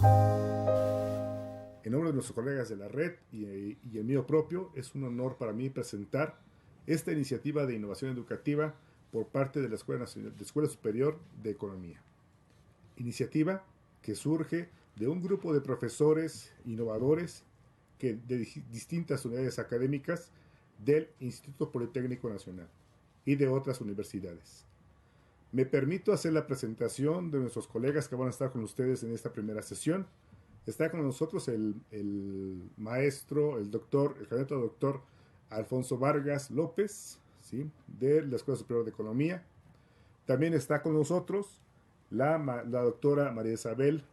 En nombre de nuestros colegas de la red y el mío propio, es un honor para mí presentar esta iniciativa de innovación educativa por parte de la Escuela Superior de Economía. Iniciativa que surge de un grupo de profesores innovadores de distintas unidades académicas del Instituto Politécnico Nacional y de otras universidades. Me permito hacer la presentación de nuestros colegas que van a estar con ustedes en esta primera sesión. Está con nosotros el maestro, el candidato doctor Alfonso Vargas López, ¿sí?, de la Escuela Superior de Economía. También está con nosotros la doctora María Isabel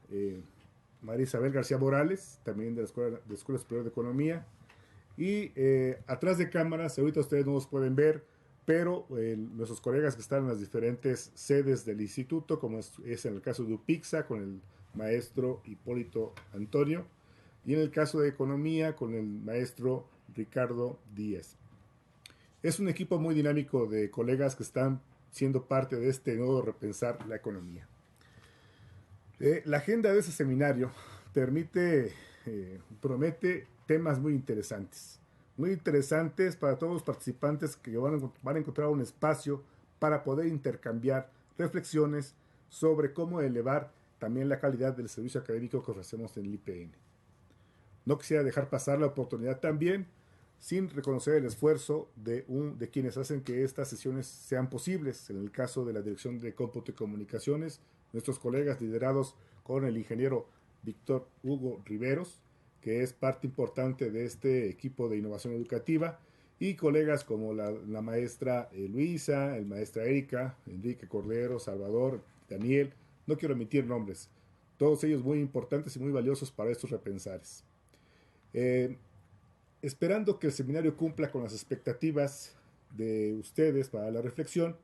García Morales, también de la Escuela Superior de Economía. Y atrás de cámaras, ahorita ustedes no los pueden ver, pero nuestros colegas que están en las diferentes sedes del instituto, como es en el caso de UPIXA, con el maestro Hipólito Antonio, y en el caso de Economía, con el maestro Ricardo Díaz. Es un equipo muy dinámico de colegas que están siendo parte de este nuevo repensar la economía. La agenda de ese seminario promete temas muy interesantes para todos los participantes que van a encontrar un espacio para poder intercambiar reflexiones sobre cómo elevar también la calidad del servicio académico que ofrecemos en el IPN. No quisiera dejar pasar la oportunidad también sin reconocer el esfuerzo de quienes hacen que estas sesiones sean posibles. En el caso de la Dirección de Cómputo y Comunicaciones, nuestros colegas liderados con el ingeniero Víctor Hugo Riveros, que es parte importante de este equipo de innovación educativa, y colegas como la maestra Luisa, el maestra Erika, Enrique Cordero, Salvador, Daniel. No quiero omitir nombres, todos ellos muy importantes y muy valiosos para estos repensares. Esperando que el seminario cumpla con las expectativas de ustedes para la reflexión,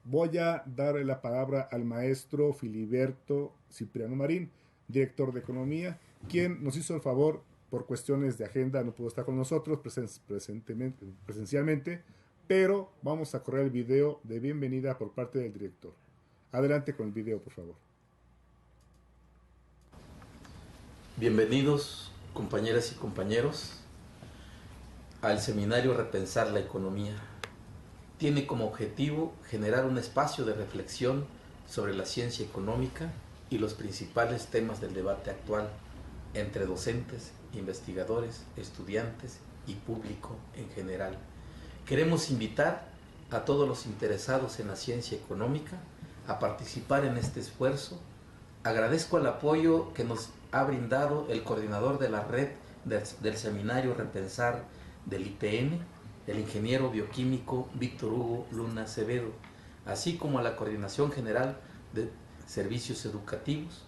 voy a darle la palabra al maestro Filiberto Cipriano Marín, director de Economía, quien nos hizo el favor, por cuestiones de agenda, no pudo estar con nosotros presencialmente, pero vamos a correr el video de bienvenida por parte del director. Adelante con el video, por favor. Bienvenidos, compañeras y compañeros, al seminario Repensar la Economía. Tiene como objetivo generar un espacio de reflexión sobre la ciencia económica y los principales temas del debate actual entre docentes, investigadores, estudiantes y público en general. Queremos invitar a todos los interesados en la ciencia económica a participar en este esfuerzo. Agradezco el apoyo que nos ha brindado el coordinador de la red del seminario Repensar del IPN, el ingeniero bioquímico Víctor Hugo Luna Acevedo, así como a la Coordinación General de Servicios Educativos,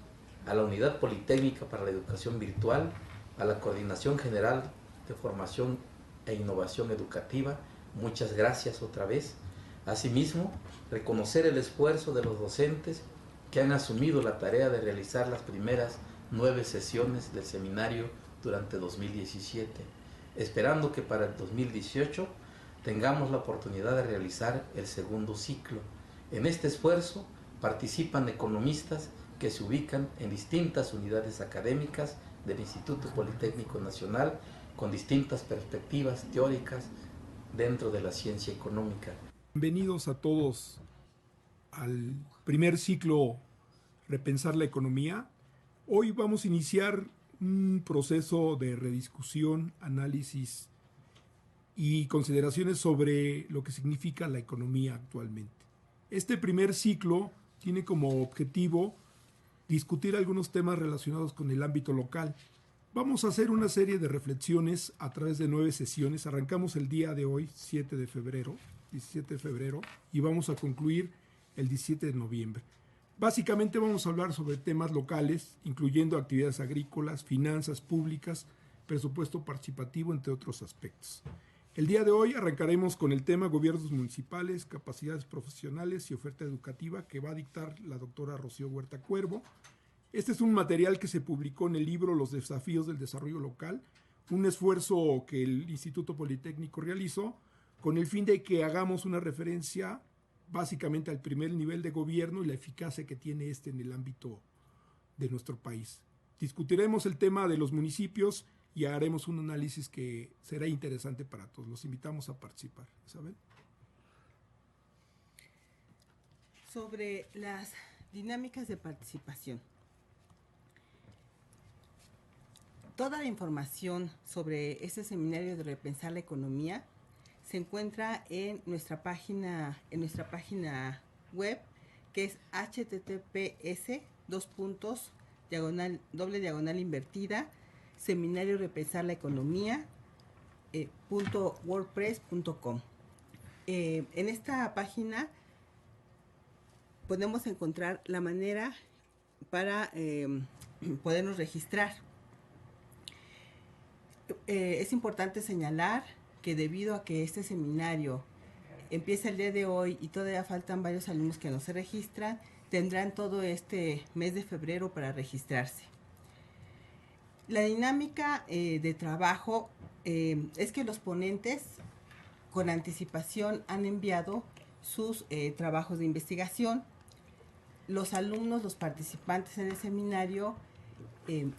a la Unidad Politécnica para la Educación Virtual, a la Coordinación General de Formación e Innovación Educativa. Muchas gracias otra vez. Asimismo, reconocer el esfuerzo de los docentes que han asumido la tarea de realizar las primeras 9 sesiones del seminario durante 2017, esperando que para el 2018 tengamos la oportunidad de realizar el segundo ciclo. En este esfuerzo participan economistas que se ubican en distintas unidades académicas del Instituto Politécnico Nacional con distintas perspectivas teóricas dentro de la ciencia económica. Bienvenidos a todos al primer ciclo Repensar la Economía. Hoy vamos a iniciar un proceso de rediscusión, análisis y consideraciones sobre lo que significa la economía actualmente. Este primer ciclo tiene como objetivo discutir algunos temas relacionados con el ámbito local. Vamos a hacer una serie de reflexiones a través de 9 sesiones. Arrancamos el día de hoy, 17 de febrero, y vamos a concluir el 17 de noviembre. Básicamente vamos a hablar sobre temas locales, incluyendo actividades agrícolas, finanzas públicas, presupuesto participativo, entre otros aspectos. El día de hoy arrancaremos con el tema gobiernos municipales, capacidades profesionales y oferta educativa, que va a dictar la doctora Rocío Huerta Cuervo. Este es un material que se publicó en el libro Los desafíos del desarrollo local, un esfuerzo que el Instituto Politécnico realizó con el fin de que hagamos una referencia básicamente al primer nivel de gobierno y la eficacia que tiene este en el ámbito de nuestro país. Discutiremos el tema de los municipios y haremos un análisis que será interesante para todos. Los invitamos a participar. ¿Saben? Sobre las dinámicas de participación. Toda la información sobre este seminario de Repensar la Economía se encuentra en nuestra página web, que es https://// seminario repensar la economía .wordpress.com. En esta página podemos encontrar la manera para podernos registrar. Es importante señalar que debido a que este seminario empieza el día de hoy y todavía faltan varios alumnos que no se registran, tendrán todo este mes de febrero para registrarse. La dinámica de trabajo es que los ponentes con anticipación han enviado sus trabajos de investigación. Los alumnos, los participantes en el seminario,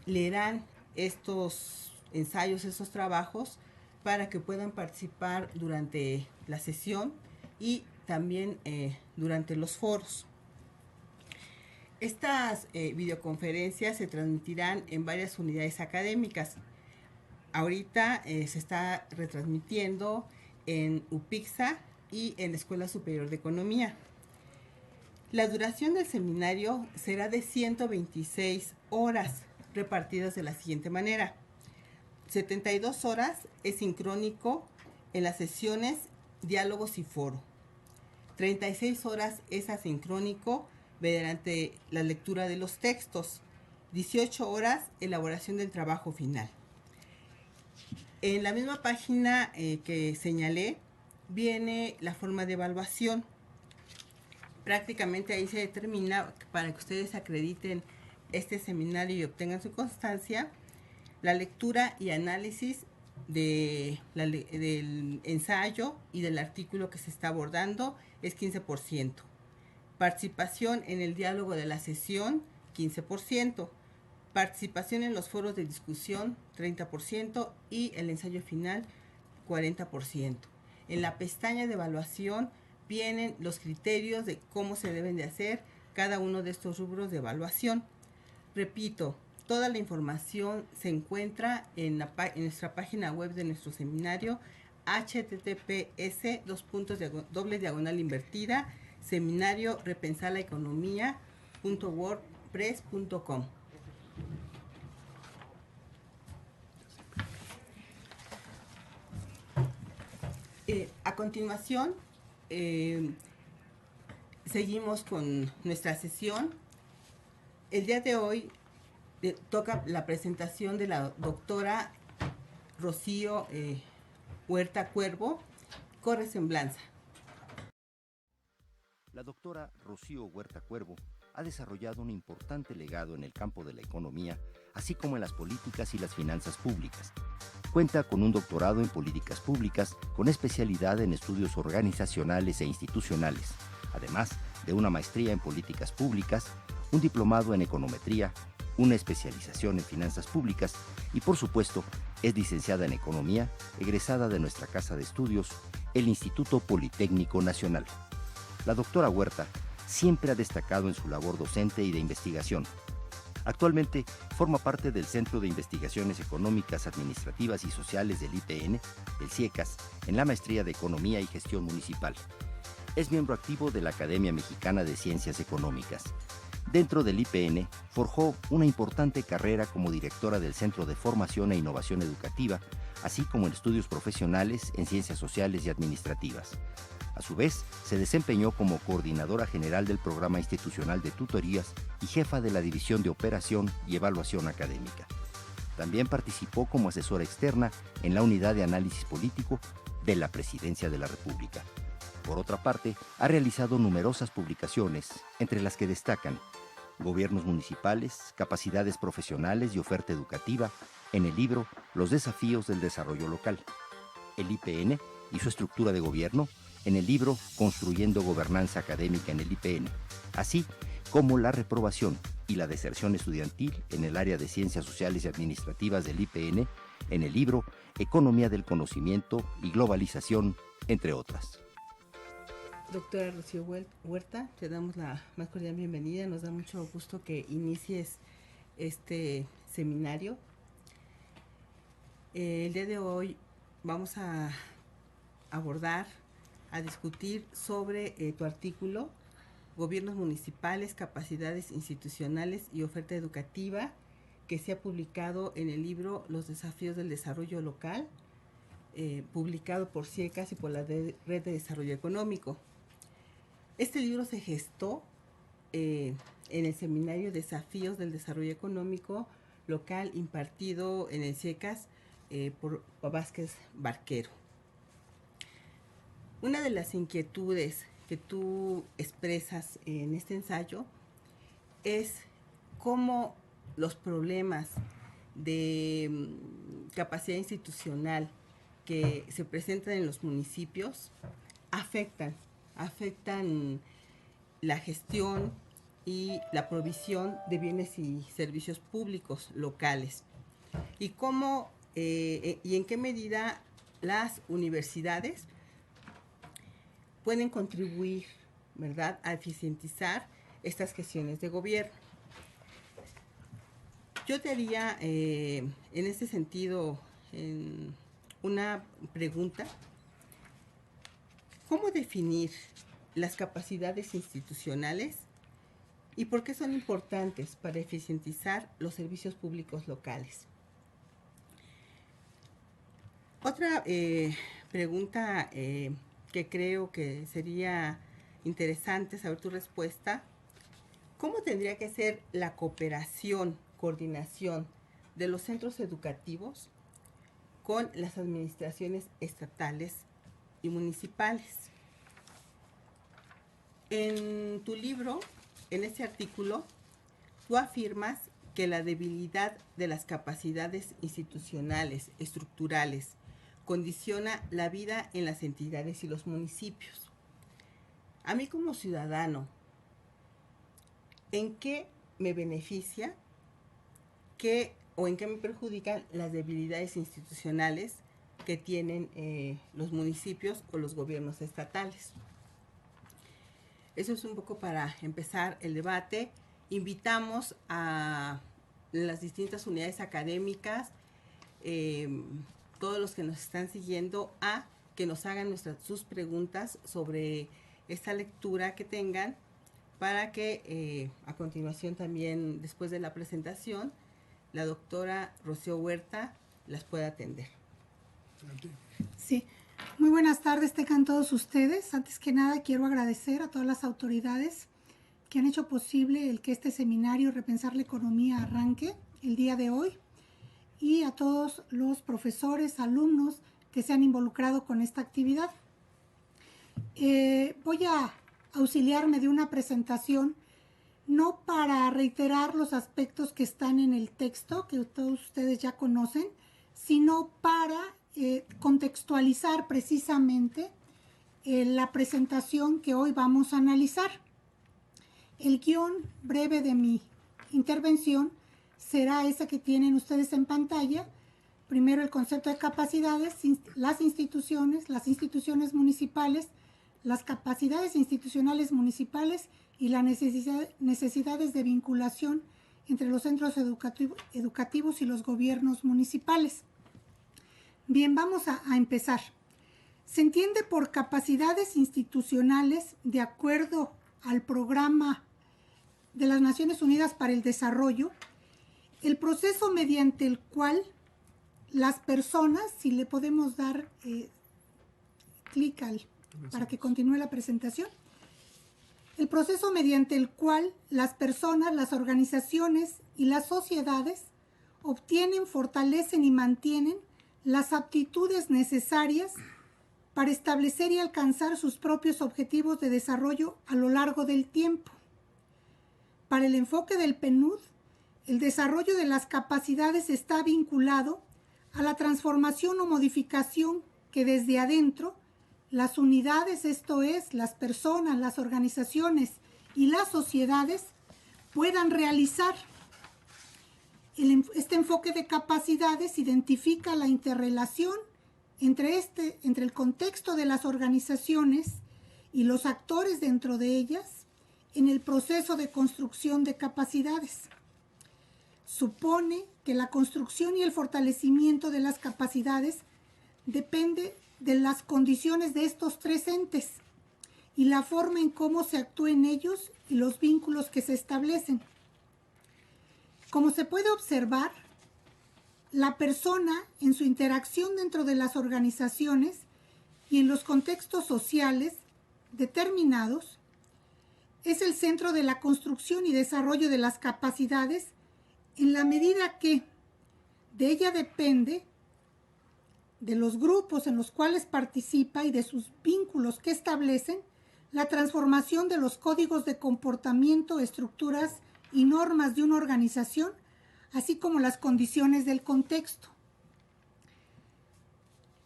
leerán estos ensayos, estos trabajos, para que puedan participar durante la sesión y también durante los foros. Estas videoconferencias se transmitirán en varias unidades académicas. Ahorita se está retransmitiendo en UPIXA y en la Escuela Superior de Economía. La duración del seminario será de 126 horas, repartidas de la siguiente manera. 72 horas es sincrónico en las sesiones diálogos y foro. 36 horas es asincrónico mediante la lectura de los textos. 18 horas elaboración del trabajo final. En la misma página que señalé viene la forma de evaluación. Prácticamente ahí se determina, para que ustedes acrediten este seminario y obtengan su constancia, la lectura y análisis del ensayo y del artículo que se está abordando es 15%. Participación en el diálogo de la sesión, 15%. Participación en los foros de discusión, 30%. Y el ensayo final, 40%. En la pestaña de evaluación vienen los criterios de cómo se deben de hacer cada uno de estos rubros de evaluación. Repito, toda la información se encuentra en nuestra página web de nuestro seminario, https:/// seminario repensar la economía .wordpress.com. A continuación, seguimos con nuestra sesión. El día de hoy toca la presentación de la doctora Rocío Huerta Cuervo, Corresemblanza. La doctora Rocío Huerta Cuervo ha desarrollado un importante legado en el campo de la economía, así como en las políticas y las finanzas públicas. Cuenta con un doctorado en políticas públicas con especialidad en estudios organizacionales e institucionales, además de una maestría en políticas públicas, un diplomado en econometría, una especialización en finanzas públicas y, por supuesto, es licenciada en economía, egresada de nuestra casa de estudios, el Instituto Politécnico Nacional. La doctora Huerta siempre ha destacado en su labor docente y de investigación. Actualmente forma parte del Centro de Investigaciones Económicas, Administrativas y Sociales del IPN, del CIECAS, en la maestría de Economía y Gestión Municipal. Es miembro activo de la Academia Mexicana de Ciencias Económicas. Dentro del IPN, forjó una importante carrera como directora del Centro de Formación e Innovación Educativa, así como en estudios profesionales en Ciencias Sociales y Administrativas. A su vez, se desempeñó como coordinadora general del Programa Institucional de Tutorías y jefa de la División de Operación y Evaluación Académica. También participó como asesora externa en la Unidad de Análisis Político de la Presidencia de la República. Por otra parte, ha realizado numerosas publicaciones, entre las que destacan Gobiernos municipales, capacidades profesionales y oferta educativa, en el libro Los desafíos del desarrollo local. El IPN y su estructura de gobierno, en el libro Construyendo gobernanza académica en el IPN, así como La reprobación, y la deserción estudiantil en el área de Ciencias Sociales y Administrativas del IPN en el libro Economía del Conocimiento y Globalización, entre otras. Doctora Rocío Huerta, te damos la más cordial bienvenida. Nos da mucho gusto que inicies este seminario. El día de hoy vamos a abordar, a discutir sobre tu artículo, Gobiernos municipales, capacidades institucionales y oferta educativa, que se ha publicado en el libro Los desafíos del desarrollo local, publicado por CIECAS y por la Red de Desarrollo Económico. Este libro se gestó en el seminario Desafíos del Desarrollo Económico Local, impartido en el CIECAS por Vázquez Barquero. Una de las inquietudes que tú expresas en este ensayo es cómo los problemas de capacidad institucional que se presentan en los municipios afectan la gestión y la provisión de bienes y servicios públicos locales, y cómo y en qué medida las universidades pueden contribuir, ¿verdad?, a eficientizar estas gestiones de gobierno. Yo te haría, en este sentido, una pregunta. ¿Cómo definir las capacidades institucionales y por qué son importantes para eficientizar los servicios públicos locales? Otra pregunta que creo que sería interesante saber tu respuesta: ¿cómo tendría que ser la cooperación, coordinación de los centros educativos con las administraciones estatales y municipales? En tu libro, en este artículo, tú afirmas que la debilidad de las capacidades institucionales, estructurales, condiciona la vida en las entidades y los municipios. A mí como ciudadano, ¿en qué me beneficia o en qué me perjudican las debilidades institucionales que tienen los municipios o los gobiernos estatales? Eso es un poco para empezar el debate. Invitamos a las distintas unidades académicas, todos los que nos están siguiendo, a que nos hagan sus preguntas sobre esta lectura que tengan, para que a continuación también, después de la presentación, la doctora Rocío Huerta las pueda atender. Sí, muy buenas tardes tengan todos ustedes. Antes que nada quiero agradecer a todas las autoridades que han hecho posible el que este seminario Repensar la Economía arranque el día de hoy, y a todos los profesores, alumnos que se han involucrado con esta actividad. Voy a auxiliarme de una presentación, no para reiterar los aspectos que están en el texto, que todos ustedes ya conocen, sino para contextualizar precisamente la presentación que hoy vamos a analizar. El guión breve de mi intervención será ese que tienen ustedes en pantalla. Primero, el concepto de capacidades, las instituciones municipales, las capacidades institucionales municipales y las necesidades de vinculación entre los centros educativos y los gobiernos municipales. Bien, vamos a empezar. Se entiende por capacidades institucionales, de acuerdo al Programa de las Naciones Unidas para el Desarrollo, el proceso mediante el cual las personas, si le podemos dar clic para que continúe la presentación, el proceso mediante el cual las personas, las organizaciones y las sociedades obtienen, fortalecen y mantienen las aptitudes necesarias para establecer y alcanzar sus propios objetivos de desarrollo a lo largo del tiempo. Para el enfoque del PNUD, el desarrollo de las capacidades está vinculado a la transformación o modificación que desde adentro las unidades, esto es, las personas, las organizaciones y las sociedades, puedan realizar. Este enfoque de capacidades identifica la interrelación entre el contexto de las organizaciones y los actores dentro de ellas en el proceso de construcción de capacidades. Supone que la construcción y el fortalecimiento de las capacidades depende de las condiciones de estos tres entes y la forma en cómo se actúa en ellos y los vínculos que se establecen. Como se puede observar, la persona en su interacción dentro de las organizaciones y en los contextos sociales determinados es el centro de la construcción y desarrollo de las capacidades en la medida que de ella depende de los grupos en los cuales participa y de sus vínculos que establecen la transformación de los códigos de comportamiento, estructuras y normas de una organización, así como las condiciones del contexto.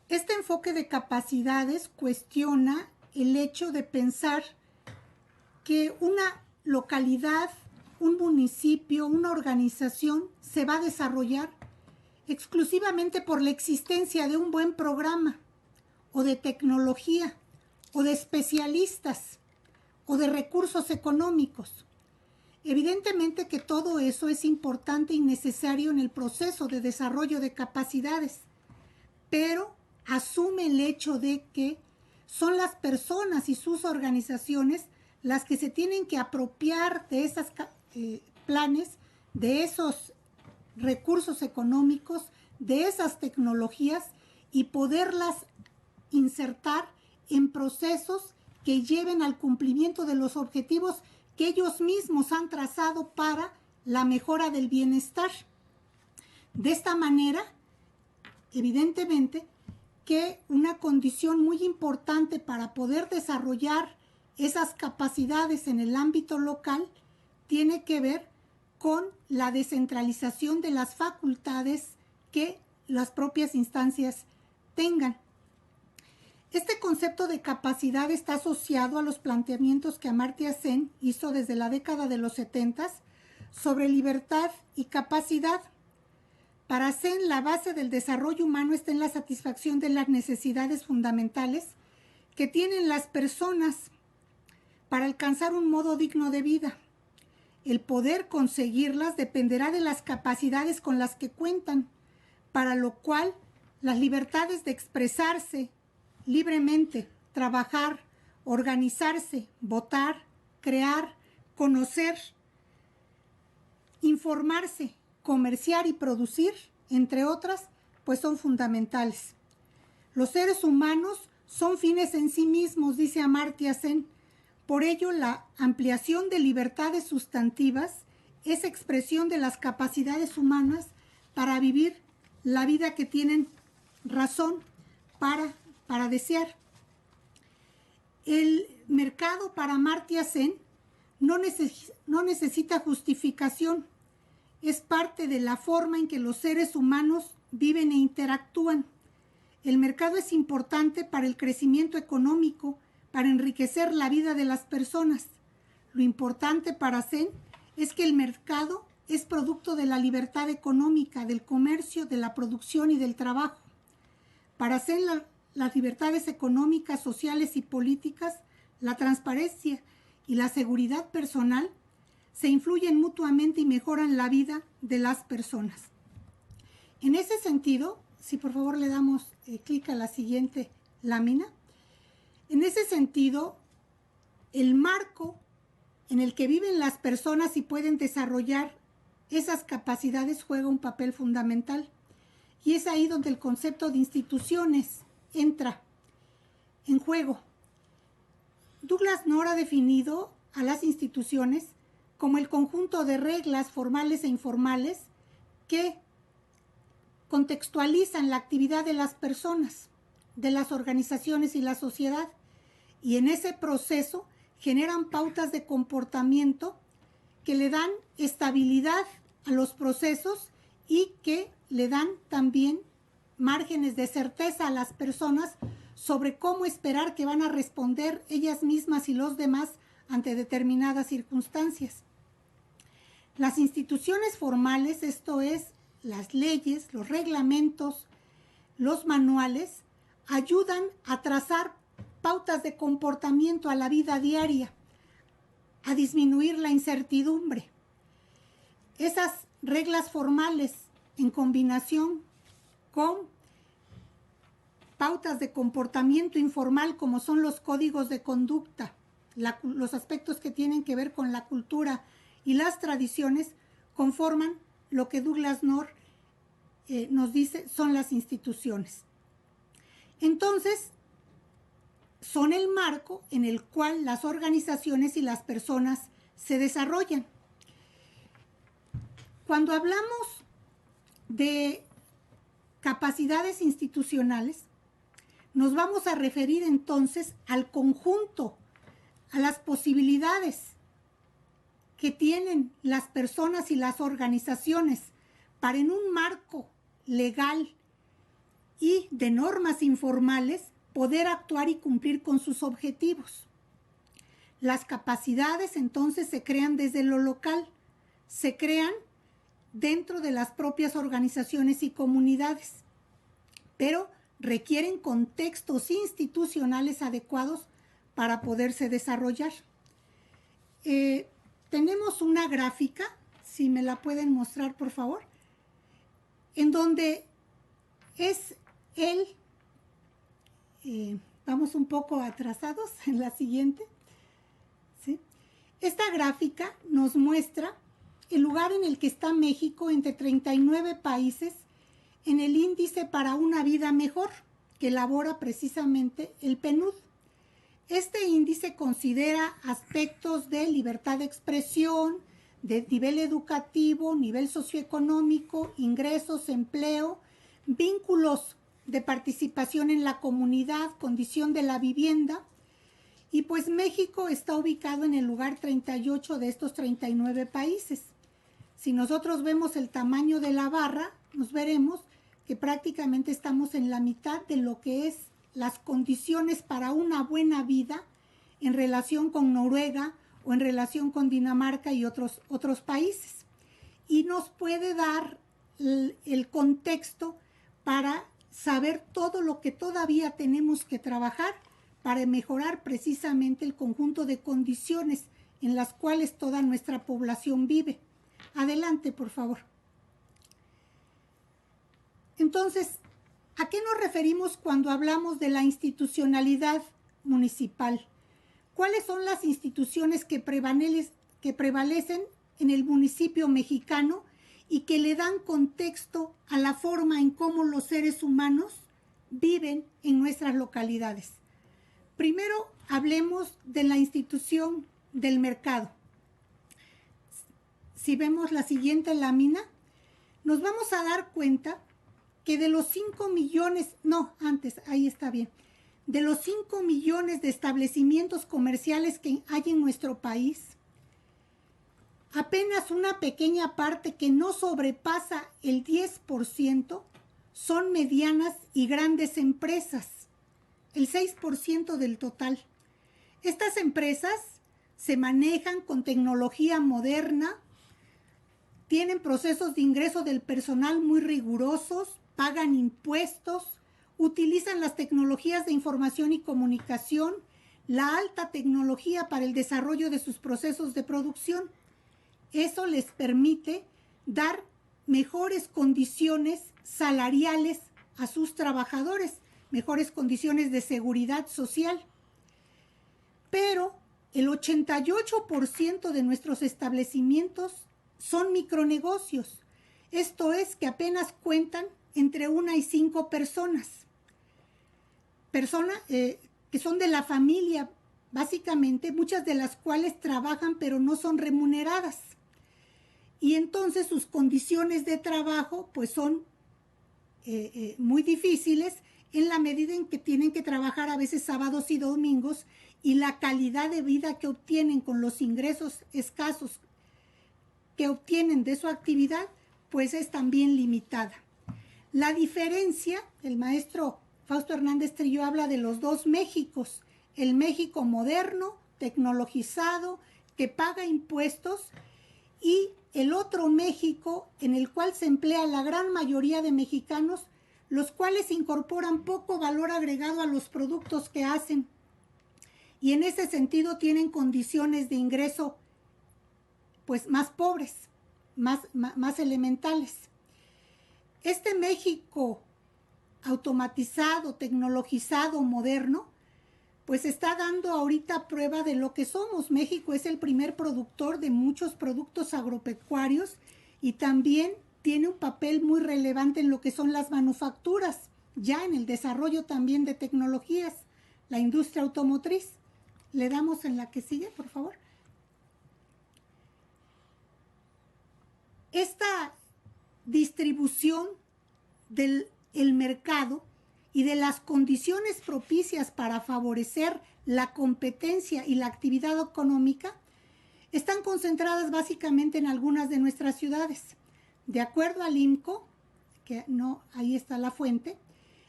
Este enfoque de capacidades cuestiona el hecho de pensar que una localidad, un municipio, una organización se va a desarrollar exclusivamente por la existencia de un buen programa, o de tecnología, o de especialistas, o de recursos económicos. Evidentemente que todo eso es importante y necesario en el proceso de desarrollo de capacidades, pero asume el hecho de que son las personas y sus organizaciones las que se tienen que apropiar de esos planes, de esos recursos económicos, de esas tecnologías y poderlas insertar en procesos que lleven al cumplimiento de los objetivos que ellos mismos han trazado para la mejora del bienestar. De esta manera, evidentemente, que una condición muy importante para poder desarrollar esas capacidades en el ámbito local tiene que ver con la descentralización de las facultades que las propias instancias tengan. Este concepto de capacidad está asociado a los planteamientos que Amartya Sen hizo desde la década de los 70 sobre libertad y capacidad. Para Sen, la base del desarrollo humano está en la satisfacción de las necesidades fundamentales que tienen las personas para alcanzar un modo digno de vida. El poder conseguirlas dependerá de las capacidades con las que cuentan, para lo cual las libertades de expresarse libremente, trabajar, organizarse, votar, crear, conocer, informarse, comerciar y producir, entre otras, pues son fundamentales. Los seres humanos son fines en sí mismos, dice Amartya Sen. Por ello, la ampliación de libertades sustantivas es expresión de las capacidades humanas para vivir la vida que tienen razón para desear. El mercado para Amartya Sen no necesita justificación. Es parte de la forma en que los seres humanos viven e interactúan. El mercado es importante para el crecimiento económico, para enriquecer la vida de las personas. Lo importante para Sen es que el mercado es producto de la libertad económica, del comercio, de la producción y del trabajo. Para Sen, las libertades económicas, sociales y políticas, la transparencia y la seguridad personal se influyen mutuamente y mejoran la vida de las personas. En ese sentido, si por favor le damos clic a la siguiente lámina, en ese sentido, el marco en el que viven las personas y pueden desarrollar esas capacidades juega un papel fundamental. Y es ahí donde el concepto de instituciones entra en juego. Douglas North ha definido a las instituciones como el conjunto de reglas formales e informales que contextualizan la actividad de las personas, de las organizaciones y la sociedad, y en ese proceso generan pautas de comportamiento que le dan estabilidad a los procesos y que le dan también márgenes de certeza a las personas sobre cómo esperar que van a responder ellas mismas y los demás ante determinadas circunstancias. Las instituciones formales, esto es, las leyes, los reglamentos, los manuales, ayudan a trazar pautas de comportamiento a la vida diaria, a disminuir la incertidumbre. Esas reglas formales en combinación con pautas de comportamiento informal como son los códigos de conducta, los aspectos que tienen que ver con la cultura y las tradiciones, conforman lo que Douglas North nos dice son las instituciones. Entonces, son el marco en el cual las organizaciones y las personas se desarrollan. Cuando hablamos de capacidades institucionales, nos vamos a referir entonces al conjunto, a las posibilidades que tienen las personas y las organizaciones para en un marco legal y de normas informales poder actuar y cumplir con sus objetivos. Las capacidades entonces se crean desde lo local, se crean dentro de las propias organizaciones y comunidades, pero requieren contextos institucionales adecuados para poderse desarrollar. Tenemos una gráfica, si me la pueden mostrar por favor, en donde es vamos un poco atrasados en la siguiente, ¿sí? Esta gráfica nos muestra el lugar en el que está México entre 39 países en el índice para una vida mejor que elabora precisamente el PNUD. Este índice considera aspectos de libertad de expresión, de nivel educativo, nivel socioeconómico, ingresos, empleo, vínculos de participación en la comunidad, condición de la vivienda, y pues México está ubicado en el lugar 38 de estos 39 países. Si nosotros vemos el tamaño de la barra, nos veremos que prácticamente estamos en la mitad de lo que es las condiciones para una buena vida en relación con Noruega o en relación con Dinamarca y otros países. Y nos puede dar el contexto para saber todo lo que todavía tenemos que trabajar para mejorar precisamente el conjunto de condiciones en las cuales toda nuestra población vive. Adelante, por favor. Entonces, ¿a qué nos referimos cuando hablamos de la institucionalidad municipal? ¿Cuáles son las instituciones que prevalecen en el municipio mexicano y que le dan contexto a la forma en cómo los seres humanos viven en nuestras localidades? Primero, hablemos de la institución del mercado. Si vemos la siguiente lámina, nos vamos a dar cuenta que de los 5 millones, no, antes, ahí está bien, de los 5 millones de establecimientos comerciales que hay en nuestro país, apenas una pequeña parte que no sobrepasa el 10% son medianas y grandes empresas, el 6% del total. Estas empresas se manejan con tecnología moderna, tienen procesos de ingreso del personal muy rigurosos, pagan impuestos, utilizan las tecnologías de información y comunicación, la alta tecnología para el desarrollo de sus procesos de producción. Eso les permite dar mejores condiciones salariales a sus trabajadores, mejores condiciones de seguridad social. Pero el 88% de nuestros establecimientos son micronegocios. Esto es que apenas cuentan entre 1 y 5 personas. Personas que son de la familia, básicamente, muchas de las cuales trabajan pero no son remuneradas. Y entonces sus condiciones de trabajo pues son muy difíciles en la medida en que tienen que trabajar a veces sábados y domingos y la calidad de vida que obtienen con los ingresos escasos que obtienen de su actividad pues es también limitada. La diferencia, el maestro Fausto Hernández Trillo habla de los dos Méxicos, el México moderno, tecnologizado, que paga impuestos y el otro México en el cual se emplea la gran mayoría de mexicanos, los cuales incorporan poco valor agregado a los productos que hacen y en ese sentido tienen condiciones de ingreso pues más pobres, más elementales. Este México automatizado, tecnologizado, moderno, pues está dando ahorita prueba de lo que somos. México es el primer productor de muchos productos agropecuarios y también tiene un papel muy relevante en lo que son las manufacturas, ya en el desarrollo también de tecnologías, la industria automotriz. Le damos en la que sigue, por favor. Esta distribución del mercado y de las condiciones propicias para favorecer la competencia y la actividad económica están concentradas básicamente en algunas de nuestras ciudades. De acuerdo al IMCO, que no, ahí está la fuente,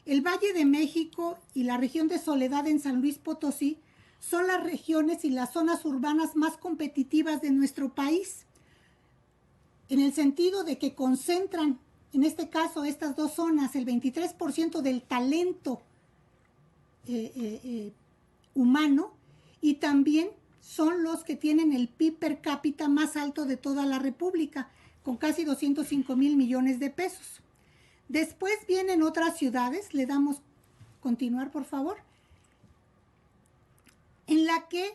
el Valle de México y la región de Soledad en San Luis Potosí son las regiones y las zonas urbanas más competitivas de nuestro país, en el sentido de que concentran, en este caso, estas dos zonas, el 23% del talento humano y también son los que tienen el PIB per cápita más alto de toda la República, con casi 205 mil millones de pesos. Después vienen otras ciudades, le damos continuar, por favor, en la que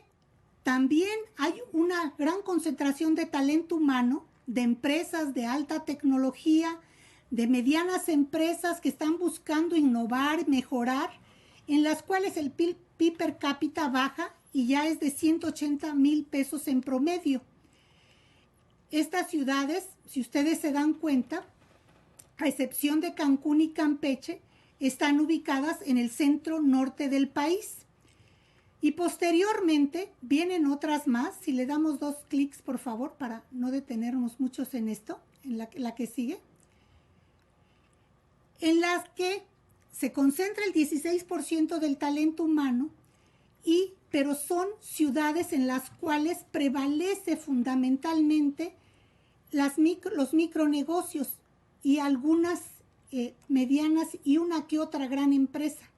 también hay una gran concentración de talento humano, de empresas de alta tecnología, de medianas empresas que están buscando innovar, mejorar, en las cuales el PIB per cápita baja y ya es de 180 mil pesos en promedio. Estas ciudades, si ustedes se dan cuenta, a excepción de Cancún y Campeche, están ubicadas en el centro norte del país. Y posteriormente vienen otras más. Si le damos 2 clics, por favor, para no detenernos muchos en esto, en la que sigue, en las que se concentra el 16% del talento humano, pero son ciudades en las cuales prevalece fundamentalmente los micronegocios y algunas medianas y una que otra gran empresa.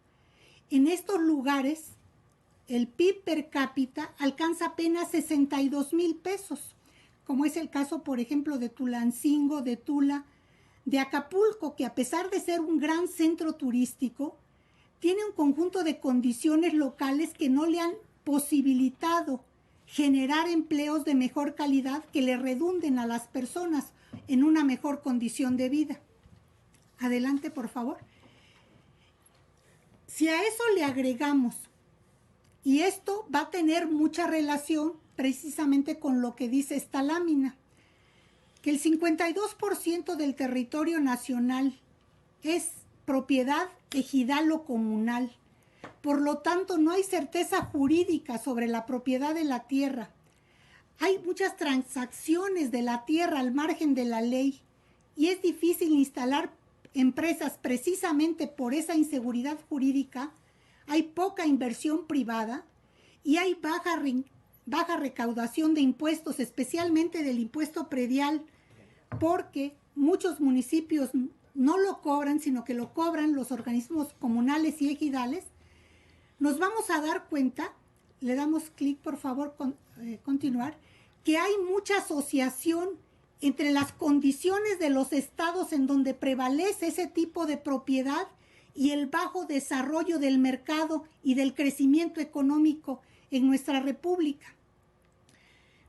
En estos lugares, el PIB per cápita alcanza apenas 62 mil pesos, como es el caso, por ejemplo, de Tulancingo, de Tula, de Acapulco, que a pesar de ser un gran centro turístico, tiene un conjunto de condiciones locales que no le han posibilitado generar empleos de mejor calidad que le redunden a las personas en una mejor condición de vida. Adelante, por favor. Si a eso le agregamos, y esto va a tener mucha relación precisamente con lo que dice esta lámina, que el 52% del territorio nacional es propiedad ejidal o comunal. Por lo tanto, no hay certeza jurídica sobre la propiedad de la tierra. Hay muchas transacciones de la tierra al margen de la ley y es difícil instalar empresas precisamente por esa inseguridad jurídica. Hay poca inversión privada y hay baja recaudación de impuestos, especialmente del impuesto predial, porque muchos municipios no lo cobran, sino que lo cobran los organismos comunales y ejidales. Nos vamos a dar cuenta, le damos clic, por favor, continuar, que hay mucha asociación entre las condiciones de los estados en donde prevalece ese tipo de propiedad y el bajo desarrollo del mercado y del crecimiento económico en nuestra república.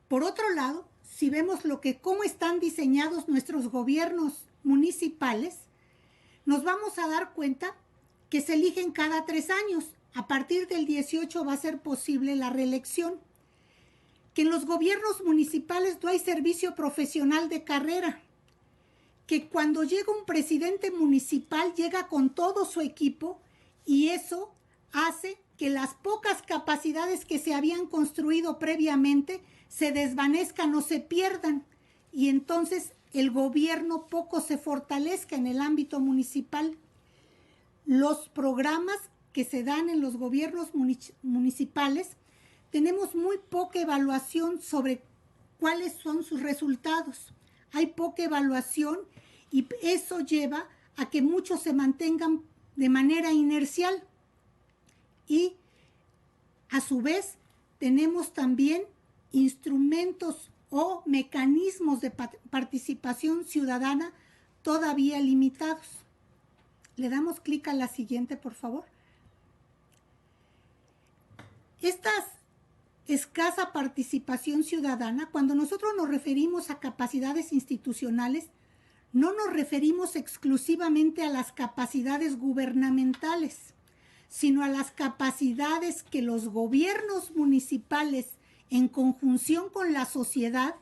Por otro lado, si vemos cómo están diseñados nuestros gobiernos municipales, nos vamos a dar cuenta que se eligen cada 3 años. A partir del 18 va a ser posible la reelección. Que en los gobiernos municipales no hay servicio profesional de carrera. Que cuando llega un presidente municipal llega con todo su equipo y eso hace que las pocas capacidades que se habían construido previamente se desvanezcan o se pierdan y entonces el gobierno poco se fortalezca en el ámbito municipal. Los programas que se dan en los gobiernos municipales tenemos muy poca evaluación sobre cuáles son sus resultados. Hay poca evaluación y eso lleva a que muchos se mantengan de manera inercial. Y a su vez tenemos también instrumentos o mecanismos de participación ciudadana todavía limitados. Le damos clic a la siguiente, por favor. Esta escasa participación ciudadana, cuando nosotros nos referimos a capacidades institucionales, no nos referimos exclusivamente a las capacidades gubernamentales, sino a las capacidades que los gobiernos municipales, en conjunción con la sociedad,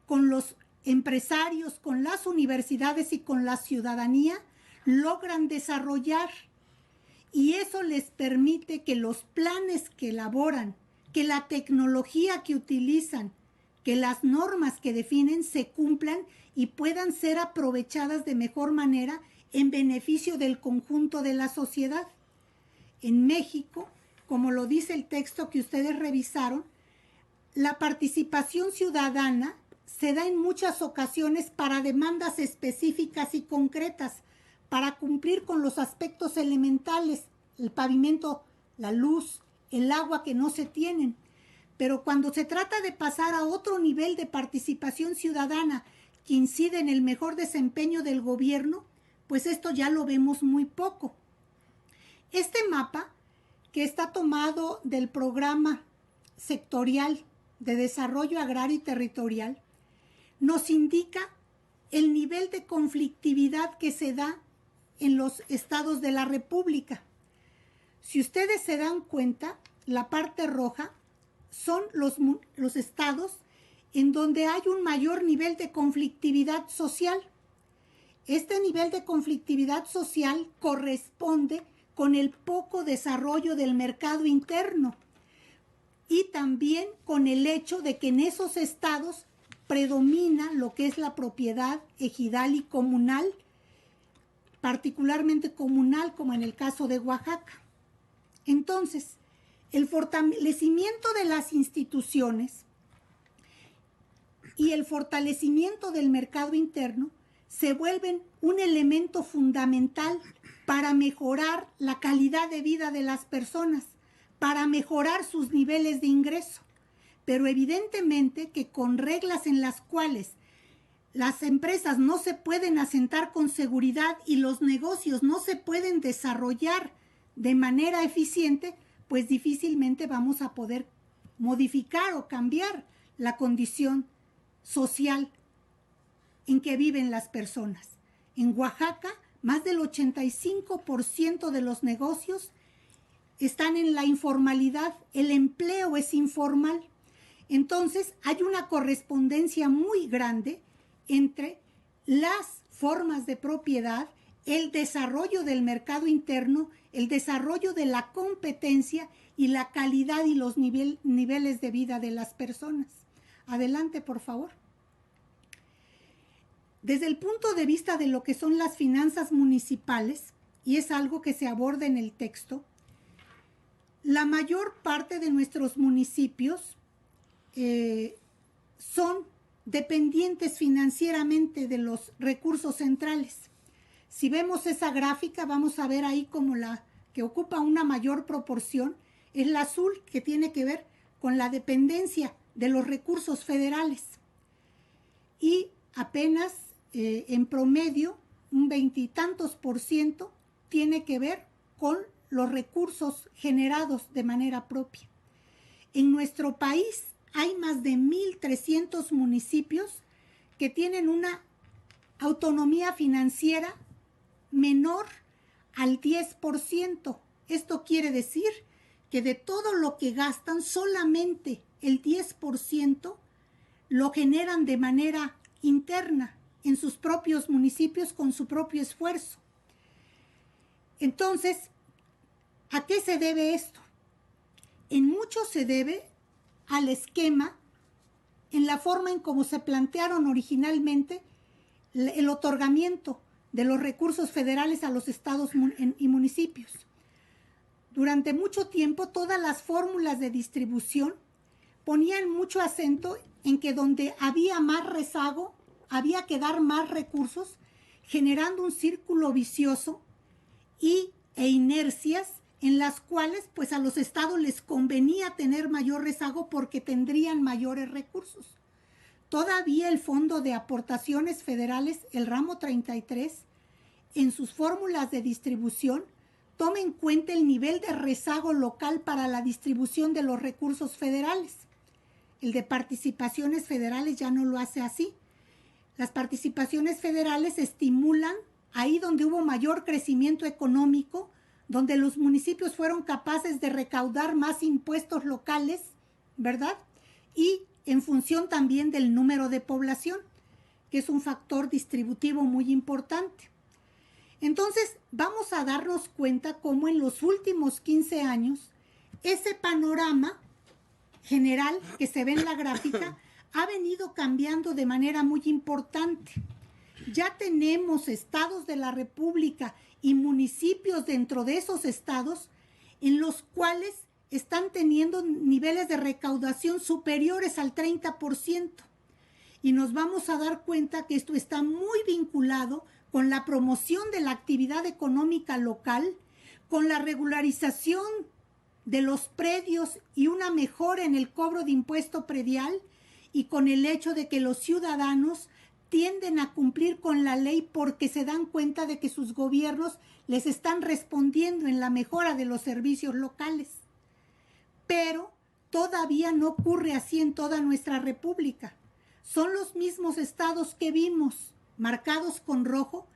con los empresarios, con las universidades y con la ciudadanía, logran desarrollar. Y eso les permite que los planes que elaboran, que la tecnología que utilizan, que las normas que definen se cumplan y puedan ser aprovechadas de mejor manera en beneficio del conjunto de la sociedad. En México, como lo dice el texto que ustedes revisaron, la participación ciudadana se da en muchas ocasiones para demandas específicas y concretas, para cumplir con los aspectos elementales, el pavimento, la luz, el agua que no se tienen. Pero cuando se trata de pasar a otro nivel de participación ciudadana que incide en el mejor desempeño del gobierno, pues esto ya lo vemos muy poco. Este mapa, que está tomado del programa sectorial de desarrollo agrario y territorial, nos indica el nivel de conflictividad que se da en los estados de la República. Si ustedes se dan cuenta, la parte roja son los estados en donde hay un mayor nivel de conflictividad social. Este nivel de conflictividad social corresponde con el poco desarrollo del mercado interno y también con el hecho de que en esos estados predomina lo que es la propiedad ejidal y comunal, particularmente comunal, como en el caso de Oaxaca. Entonces, el fortalecimiento de las instituciones y el fortalecimiento del mercado interno se vuelven un elemento fundamental para mejorar la calidad de vida de las personas, para mejorar sus niveles de ingreso. Pero evidentemente que con reglas en las cuales las empresas no se pueden asentar con seguridad y los negocios no se pueden desarrollar de manera eficiente, pues difícilmente vamos a poder modificar o cambiar la condición social en que viven las personas. En Oaxaca, más del 85% de los negocios están en la informalidad, el empleo es informal. Entonces, hay una correspondencia muy grande entre las formas de propiedad, el desarrollo del mercado interno, el desarrollo de la competencia y la calidad y los niveles de vida de las personas. Adelante, por favor. Desde el punto de vista de lo que son las finanzas municipales, y es algo que se aborda en el texto, la mayor parte de nuestros municipios son dependientes financieramente de los recursos centrales. Si vemos esa gráfica, vamos a ver ahí como la que ocupa una mayor proporción es la azul, que tiene que ver con la dependencia de los recursos federales. Y apenas en promedio, un 20 y tantos % tiene que ver con los recursos generados de manera propia. En nuestro país hay más de 1,300 municipios que tienen una autonomía financiera menor al 10%. Esto quiere decir que de todo lo que gastan, solamente el 10% lo generan de manera interna en sus propios municipios con su propio esfuerzo. Entonces, ¿a qué se debe esto? En mucho se debe al esquema, en la forma en cómo se plantearon originalmente el otorgamiento de los recursos federales a los estados y municipios. Durante mucho tiempo, todas las fórmulas de distribución ponían mucho acento en que donde había más rezago, había que dar más recursos, generando un círculo vicioso e inercias en las cuales pues a los estados les convenía tener mayor rezago porque tendrían mayores recursos. Todavía el Fondo de Aportaciones Federales, el ramo 33, en sus fórmulas de distribución, toma en cuenta el nivel de rezago local para la distribución de los recursos federales. El de participaciones federales ya no lo hace así. Las participaciones federales estimulan ahí donde hubo mayor crecimiento económico, donde los municipios fueron capaces de recaudar más impuestos locales, ¿verdad? Y en función también del número de población, que es un factor distributivo muy importante. Entonces, vamos a darnos cuenta cómo en los últimos 15 años, ese panorama general que se ve en la gráfica ha venido cambiando de manera muy importante. Ya tenemos estados de la República y municipios dentro de esos estados en los cuales están teniendo niveles de recaudación superiores al 30%. Y nos vamos a dar cuenta que esto está muy vinculado con la promoción de la actividad económica local, con la regularización de los predios y una mejora en el cobro de impuesto predial, y con el hecho de que los ciudadanos tienden a cumplir con la ley porque se dan cuenta de que sus gobiernos les están respondiendo en la mejora de los servicios locales. Pero todavía no ocurre así en toda nuestra república. Son los mismos estados que vimos marcados con rojo,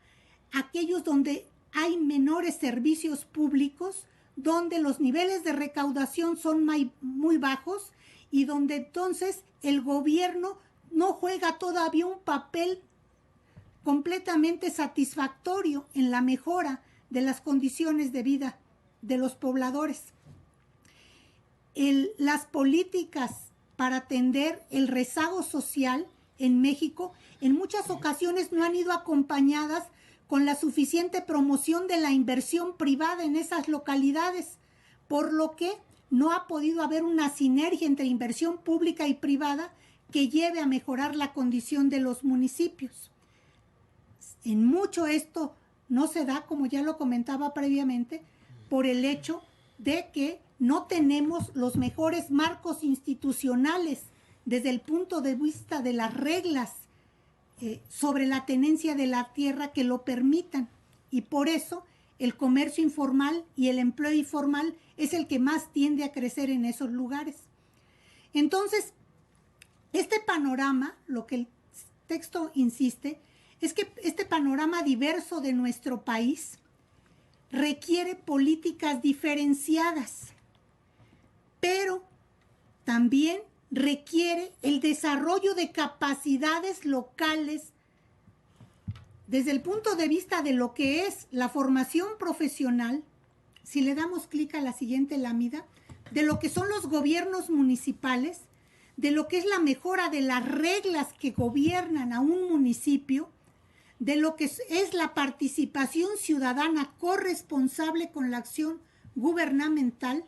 aquellos donde hay menores servicios públicos, donde los niveles de recaudación son muy bajos y donde entonces el gobierno no juega todavía un papel completamente satisfactorio en la mejora de las condiciones de vida de los pobladores. Las políticas para atender el rezago social en México en muchas ocasiones no han ido acompañadas con la suficiente promoción de la inversión privada en esas localidades, por lo que no ha podido haber una sinergia entre inversión pública y privada que lleve a mejorar la condición de los municipios. En mucho esto no se da, como ya lo comentaba previamente, por el hecho de que no tenemos los mejores marcos institucionales desde el punto de vista de las reglas sobre la tenencia de la tierra que lo permitan. Y por eso el comercio informal y el empleo informal es el que más tiende a crecer en esos lugares. Entonces, este panorama, lo que el texto insiste, es que este panorama diverso de nuestro país requiere políticas diferenciadas, pero también requiere el desarrollo de capacidades locales desde el punto de vista de lo que es la formación profesional. Si le damos clic a la siguiente lámina, de lo que son los gobiernos municipales, de lo que es la mejora de las reglas que gobiernan a un municipio, de lo que es la participación ciudadana corresponsable con la acción gubernamental,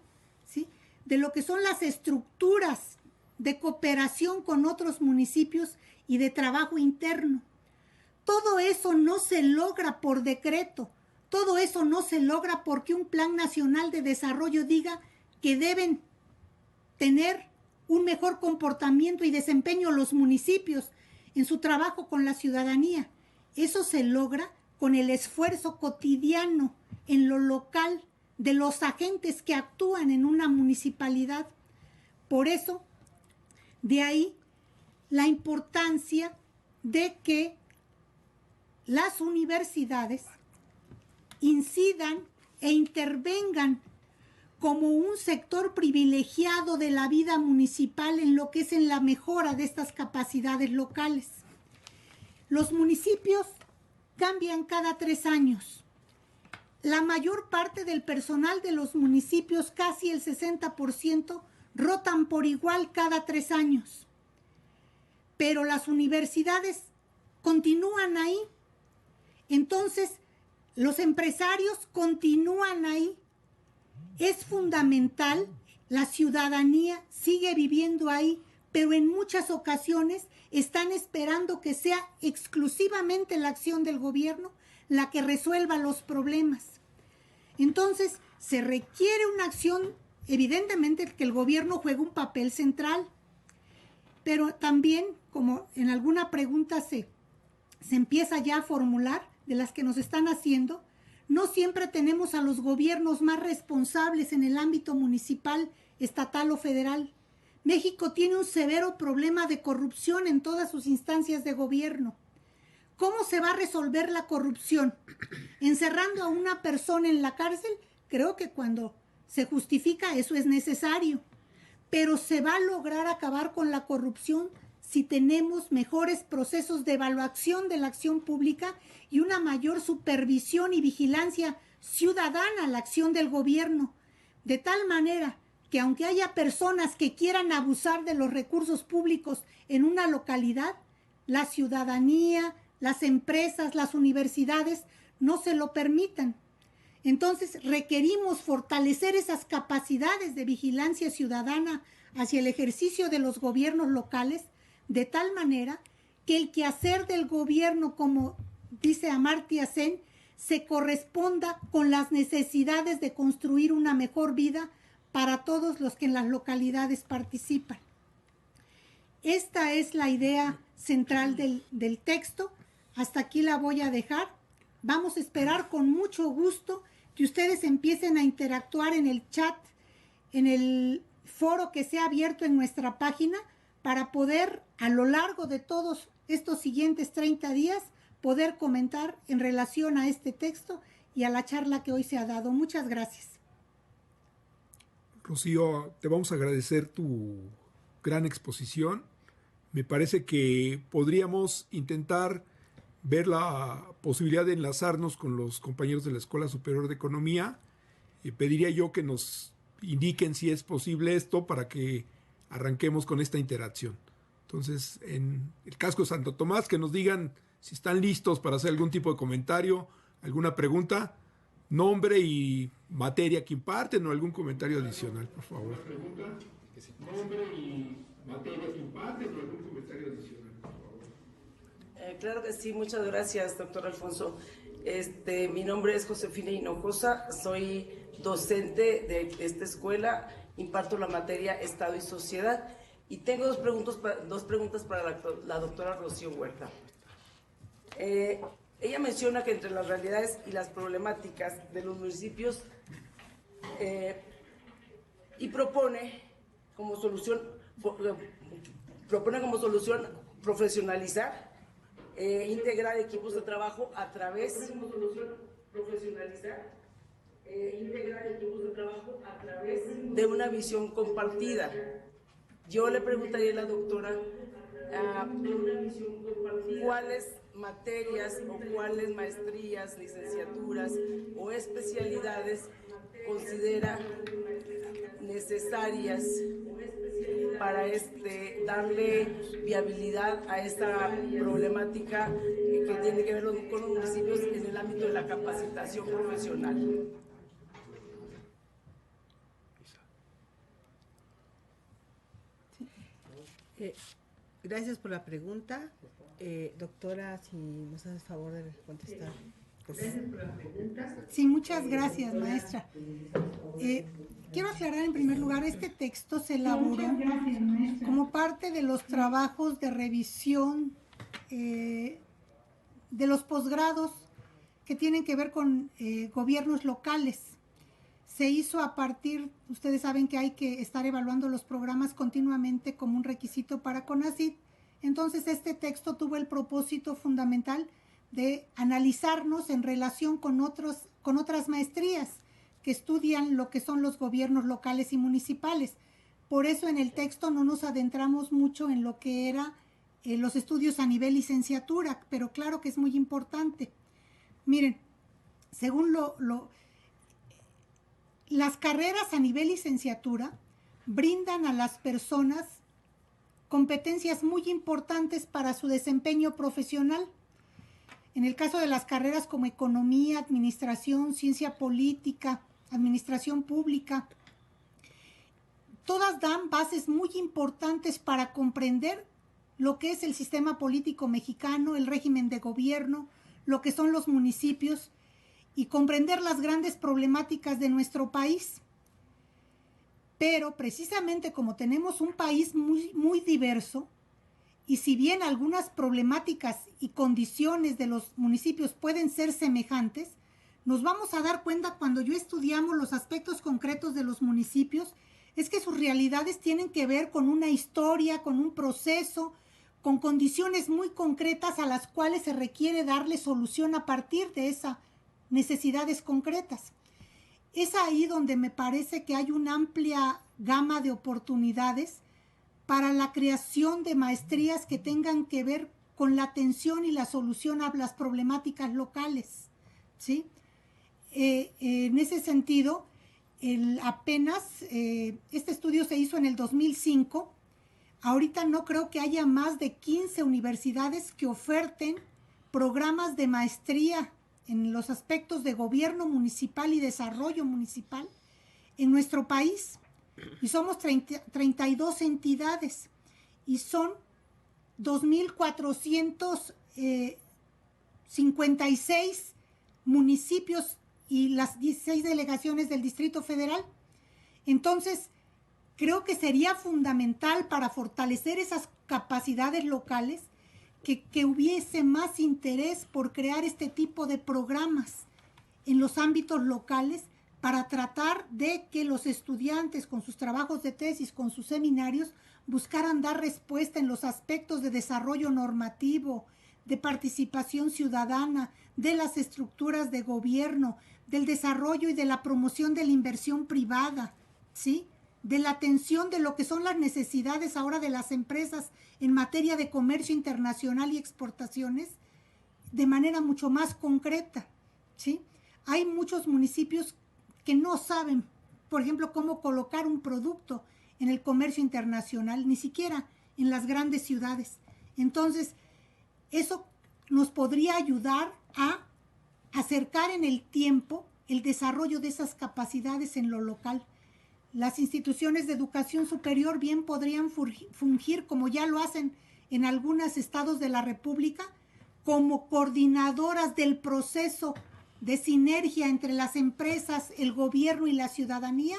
¿sí? De lo que son las estructuras de cooperación con otros municipios y de trabajo interno. Todo eso no se logra por decreto, todo eso no se logra porque un plan nacional de desarrollo diga que deben tener un mejor comportamiento y desempeño los municipios en su trabajo con la ciudadanía. Eso se logra con el esfuerzo cotidiano en lo local de los agentes que actúan en una municipalidad. Por eso, de ahí la importancia de que las universidades incidan e intervengan como un sector privilegiado de la vida municipal en lo que es en la mejora de estas capacidades locales. Los municipios cambian cada 3 años. La mayor parte del personal de los municipios, casi el 60%, rotan por igual cada 3 años. Pero las universidades continúan ahí. Entonces, los empresarios continúan ahí. Es fundamental, la ciudadanía sigue viviendo ahí pero en muchas ocasiones están esperando que sea exclusivamente la acción del gobierno la que resuelva los problemas. Entonces, se requiere una acción, evidentemente que el gobierno juegue un papel central, pero también, como en alguna pregunta se empieza ya a formular, de las que nos están haciendo, no siempre tenemos a los gobiernos más responsables en el ámbito municipal, estatal o federal. México tiene un severo problema de corrupción en todas sus instancias de gobierno. ¿Cómo se va a resolver la corrupción? ¿Encerrando a una persona en la cárcel? Creo que cuando se justifica eso es necesario. Pero se va a lograr acabar con la corrupción si tenemos mejores procesos de evaluación de la acción pública y una mayor supervisión y vigilancia ciudadana a la acción del gobierno. De tal manera que aunque haya personas que quieran abusar de los recursos públicos en una localidad, la ciudadanía, las empresas, las universidades no se lo permitan. Entonces requerimos fortalecer esas capacidades de vigilancia ciudadana hacia el ejercicio de los gobiernos locales, de tal manera que el quehacer del gobierno, como dice Amartya Sen, se corresponda con las necesidades de construir una mejor vida para todos los que en las localidades participan. Esta es la idea central del texto. Hasta aquí la voy a dejar. Vamos a esperar con mucho gusto que ustedes empiecen a interactuar en el chat, en el foro que se ha abierto en nuestra página, para poder a lo largo de todos estos siguientes 30 días poder comentar en relación a este texto y a la charla que hoy se ha dado. Muchas gracias. Rocío, te vamos a agradecer tu gran exposición. Me parece que podríamos intentar ver la posibilidad de enlazarnos con los compañeros de la Escuela Superior de Economía. Pediría yo que nos indiquen si es posible esto para que arranquemos con esta interacción. Entonces, en el casco de Santo Tomás, que nos digan si están listos para hacer algún tipo de comentario, alguna pregunta, nombre y materia que imparten o algún comentario adicional, por favor. Nombre y materia que imparten o algún comentario adicional, por favor. Claro que sí, muchas gracias, doctor Alfonso. Mi nombre es Josefina Hinojosa, soy docente de esta escuela, imparto la materia Estado y Sociedad y tengo dos preguntas para la doctora Rocío Huerta. Ella menciona que entre las realidades y las problemáticas de los municipios y propone como solución profesionalizar, integrar equipos de trabajo a través de una visión compartida. Yo le preguntaría a la doctora cuáles materias o cuáles maestrías, licenciaturas o especialidades considera necesarias para darle viabilidad a esta problemática que tiene que ver con los municipios en el ámbito de la capacitación profesional. Gracias por la pregunta. Doctora, si nos haces favor de contestar. Sí, muchas gracias, maestra. Quiero aclarar en primer lugar, este texto se elaboró como parte de los trabajos de revisión de los posgrados que tienen que ver con gobiernos locales. Se hizo a partir, ustedes saben que hay que estar evaluando los programas continuamente como un requisito para CONACYT. Entonces este texto tuvo el propósito fundamental de analizarnos en relación con otras maestrías que estudian lo que son los gobiernos locales y municipales. Por eso en el texto no nos adentramos mucho en lo que era los estudios a nivel licenciatura, pero claro que es muy importante. Miren, según las carreras a nivel licenciatura brindan a las personas competencias muy importantes para su desempeño profesional. En el caso de las carreras como economía, administración, ciencia política, administración pública, todas dan bases muy importantes para comprender lo que es el sistema político mexicano, el régimen de gobierno, lo que son los municipios y comprender las grandes problemáticas de nuestro país. Pero precisamente como tenemos un país muy diverso, y si bien algunas problemáticas y condiciones de los municipios pueden ser semejantes, nos vamos a dar cuenta cuando yo estudiamos los aspectos concretos de los municipios, es que sus realidades tienen que ver con una historia, con un proceso, con condiciones muy concretas a las cuales se requiere darle solución a partir de esas necesidades concretas. Es ahí donde me parece que hay una amplia gama de oportunidades para la creación de maestrías que tengan que ver con la atención y la solución a las problemáticas locales, ¿sí? En ese sentido, este estudio se hizo en el 2005. Ahorita no creo que haya más de 15 universidades que oferten programas de maestría en los aspectos de gobierno municipal y desarrollo municipal en nuestro país. Y somos 32 entidades y son 2.456 municipios y las 16 delegaciones del Distrito Federal. Entonces, creo que sería fundamental para fortalecer esas capacidades locales que hubiese más interés por crear este tipo de programas en los ámbitos locales para tratar de que los estudiantes con sus trabajos de tesis, con sus seminarios, buscaran dar respuesta en los aspectos de desarrollo normativo, de participación ciudadana, de las estructuras de gobierno, del desarrollo y de la promoción de la inversión privada, ¿sí? De la atención de lo que son las necesidades ahora de las empresas en materia de comercio internacional y exportaciones de manera mucho más concreta, ¿sí? Hay muchos municipios que no saben, por ejemplo, cómo colocar un producto en el comercio internacional, ni siquiera en las grandes ciudades. Entonces, eso nos podría ayudar a acercar en el tiempo el desarrollo de esas capacidades en lo local. Las instituciones de educación superior bien podrían fungir, como ya lo hacen en algunos estados de la República, como coordinadoras del proceso de sinergia entre las empresas, el gobierno y la ciudadanía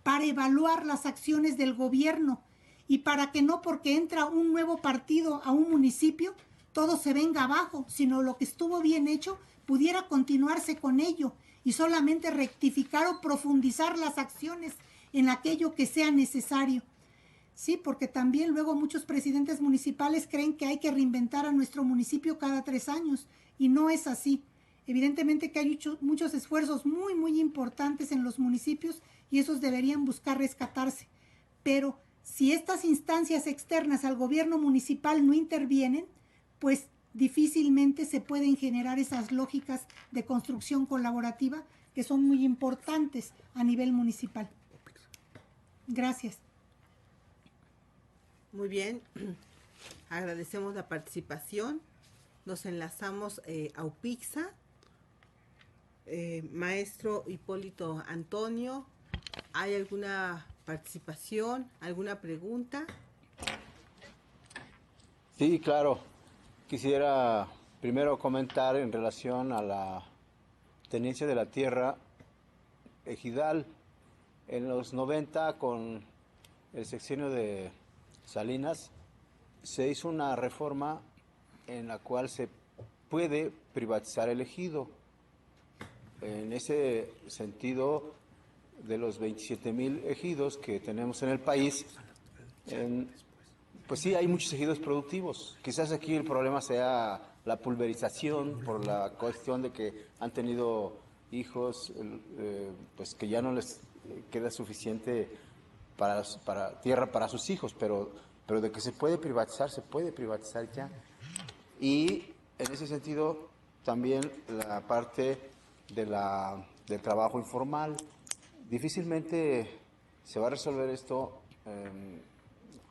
para evaluar las acciones del gobierno y para que no porque entra un nuevo partido a un municipio, todo se venga abajo, sino lo que estuvo bien hecho pudiera continuarse con ello y solamente rectificar o profundizar las acciones en aquello que sea necesario. Sí, porque también luego muchos presidentes municipales creen que hay que reinventar a nuestro municipio cada 3 años y no es así. Evidentemente que hay muchos esfuerzos muy importantes en los municipios y esos deberían buscar rescatarse. Pero si estas instancias externas al gobierno municipal no intervienen, pues difícilmente se pueden generar esas lógicas de construcción colaborativa que son muy importantes a nivel municipal. Gracias. Muy bien, agradecemos la participación. Nos enlazamos a UPIXA. Maestro Hipólito Antonio, ¿hay alguna participación, alguna pregunta? Sí, claro. Quisiera primero comentar en relación a la tenencia de la tierra ejidal. En los 90, con el sexenio de Salinas, se hizo una reforma en la cual se puede privatizar el ejido. En ese sentido, de los 27,000 ejidos que tenemos en el país, pues sí, hay muchos ejidos productivos. Quizás aquí el problema sea la pulverización por la cuestión de que han tenido hijos, pues que ya no les queda suficiente para tierra para sus hijos, pero de que se puede privatizar ya. Y en ese sentido también la parte del trabajo informal. Difícilmente se va a resolver esto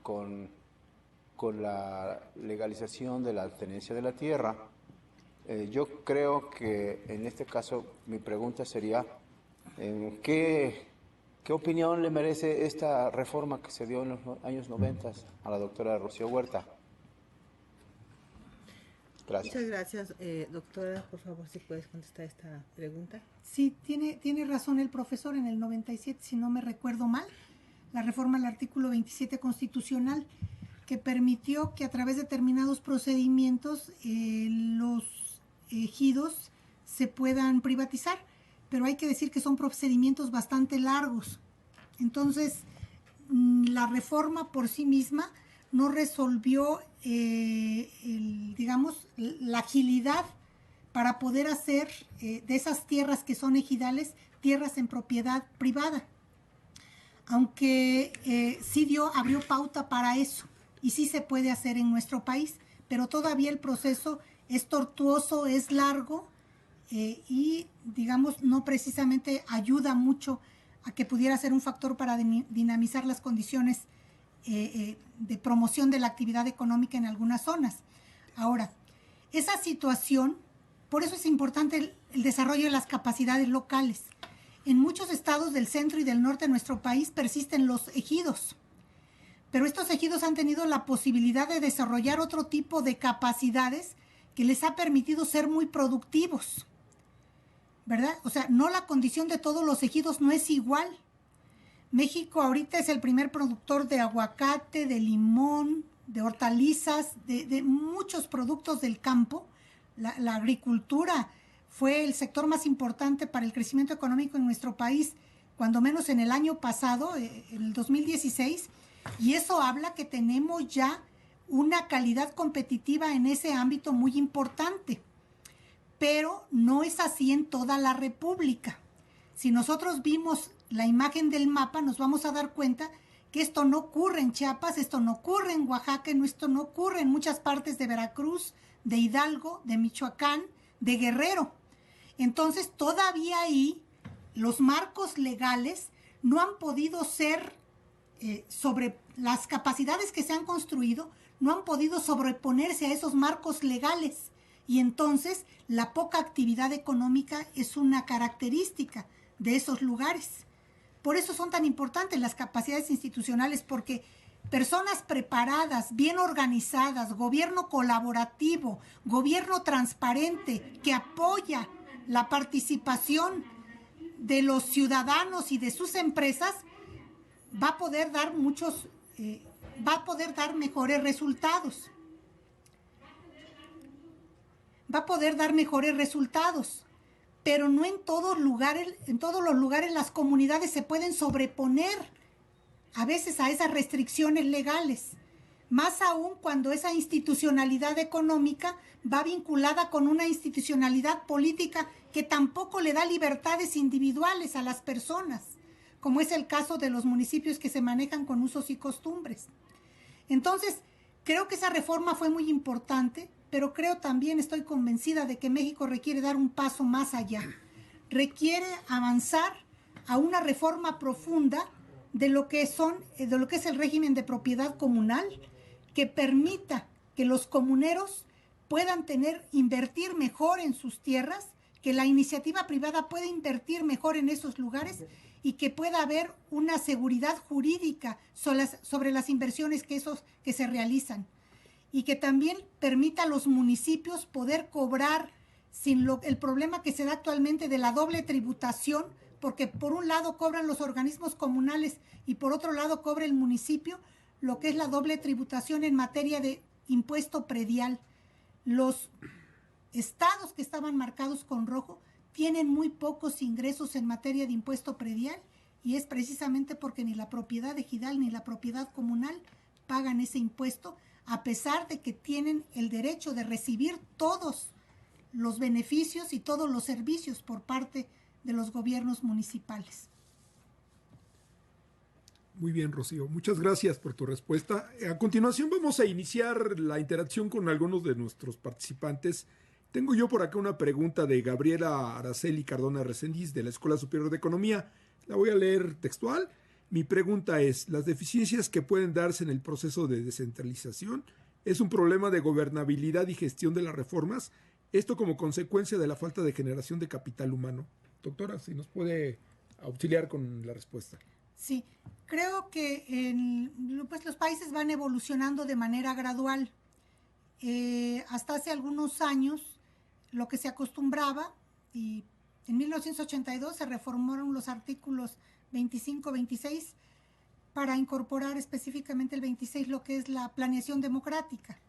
con la legalización de la tenencia de la tierra. Yo creo que en este caso mi pregunta sería ¿qué ¿Qué opinión le merece esta reforma que se dio en los años 90 a la doctora Rocío Huerta? Gracias. Muchas gracias, doctora. Por favor, si puedes contestar esta pregunta. Sí, tiene razón el profesor. En el 97, si no me recuerdo mal, la reforma al artículo 27 constitucional, que permitió que a través de determinados procedimientos los ejidos se puedan privatizar, pero hay que decir que son procedimientos bastante largos. Entonces, la reforma por sí misma no resolvió, digamos, la agilidad para poder hacer de esas tierras que son ejidales, tierras en propiedad privada. Aunque sí abrió pauta para eso, y sí se puede hacer en nuestro país, pero todavía el proceso es tortuoso, es largo, y, digamos, no precisamente ayuda mucho a que pudiera ser un factor para dinamizar las condiciones de promoción de la actividad económica en algunas zonas. Ahora, esa situación, por eso es importante el desarrollo de las capacidades locales. En muchos estados del centro y del norte de nuestro país persisten los ejidos, pero estos ejidos han tenido la posibilidad de desarrollar otro tipo de capacidades que les ha permitido ser muy productivos, ¿verdad? O sea, no, la condición de todos los ejidos no es igual. México ahorita es el primer productor de aguacate, de limón, de hortalizas, de muchos productos del campo. La agricultura fue el sector más importante para el crecimiento económico en nuestro país, cuando menos en el año pasado, en el 2016, y eso habla que tenemos ya una calidad competitiva en ese ámbito muy importante, pero no es así en toda la República. Si nosotros vimos la imagen del mapa, nos vamos a dar cuenta que esto no ocurre en Chiapas, esto no ocurre en Oaxaca, esto no ocurre en muchas partes de Veracruz, de Hidalgo, de Michoacán, de Guerrero. Entonces, todavía ahí los marcos legales no han podido ser, sobre las capacidades que se han construido, no han podido sobreponerse a esos marcos legales. Y entonces, la poca actividad económica es una característica de esos lugares. Por eso son tan importantes las capacidades institucionales, porque personas preparadas, bien organizadas, gobierno colaborativo, gobierno transparente, que apoya la participación de los ciudadanos y de sus empresas, va a poder dar mejores resultados. Va a poder dar mejores resultados, pero no en todos los lugares las comunidades se pueden sobreponer a veces a esas restricciones legales, más aún cuando esa institucionalidad económica va vinculada con una institucionalidad política que tampoco le da libertades individuales a las personas, como es el caso de los municipios que se manejan con usos y costumbres. Entonces, creo que esa reforma fue muy importante, pero estoy convencida de que México requiere dar un paso más allá. Requiere avanzar a una reforma profunda de lo que es el régimen de propiedad comunal, que permita que los comuneros puedan invertir mejor en sus tierras, que la iniciativa privada pueda invertir mejor en esos lugares y que pueda haber una seguridad jurídica sobre las inversiones que se realizan, y que también permita a los municipios poder cobrar sin el problema que se da actualmente de la doble tributación, porque por un lado cobran los organismos comunales y por otro lado cobra el municipio, lo que es la doble tributación en materia de impuesto predial. Los estados que estaban marcados con rojo tienen muy pocos ingresos en materia de impuesto predial, y es precisamente porque ni la propiedad ejidal ni la propiedad comunal pagan ese impuesto, a pesar de que tienen el derecho de recibir todos los beneficios y todos los servicios por parte de los gobiernos municipales. Muy bien, Rocío. Muchas gracias por tu respuesta. A continuación vamos a iniciar la interacción con algunos de nuestros participantes. Tengo yo por acá una pregunta de Gabriela Araceli Cardona Reséndiz, de la Escuela Superior de Economía. La voy a leer textual. Mi pregunta es: ¿las deficiencias que pueden darse en el proceso de descentralización es un problema de gobernabilidad y gestión de las reformas? Esto como consecuencia de la falta de generación de capital humano. Doctora, si nos puede auxiliar con la respuesta. Sí, creo que pues los países van evolucionando de manera gradual. Hasta hace algunos años lo que se acostumbraba, y en 1982 se reformaron los artículos 25, 26 para incorporar específicamente el 26 lo que es la planeación democrática.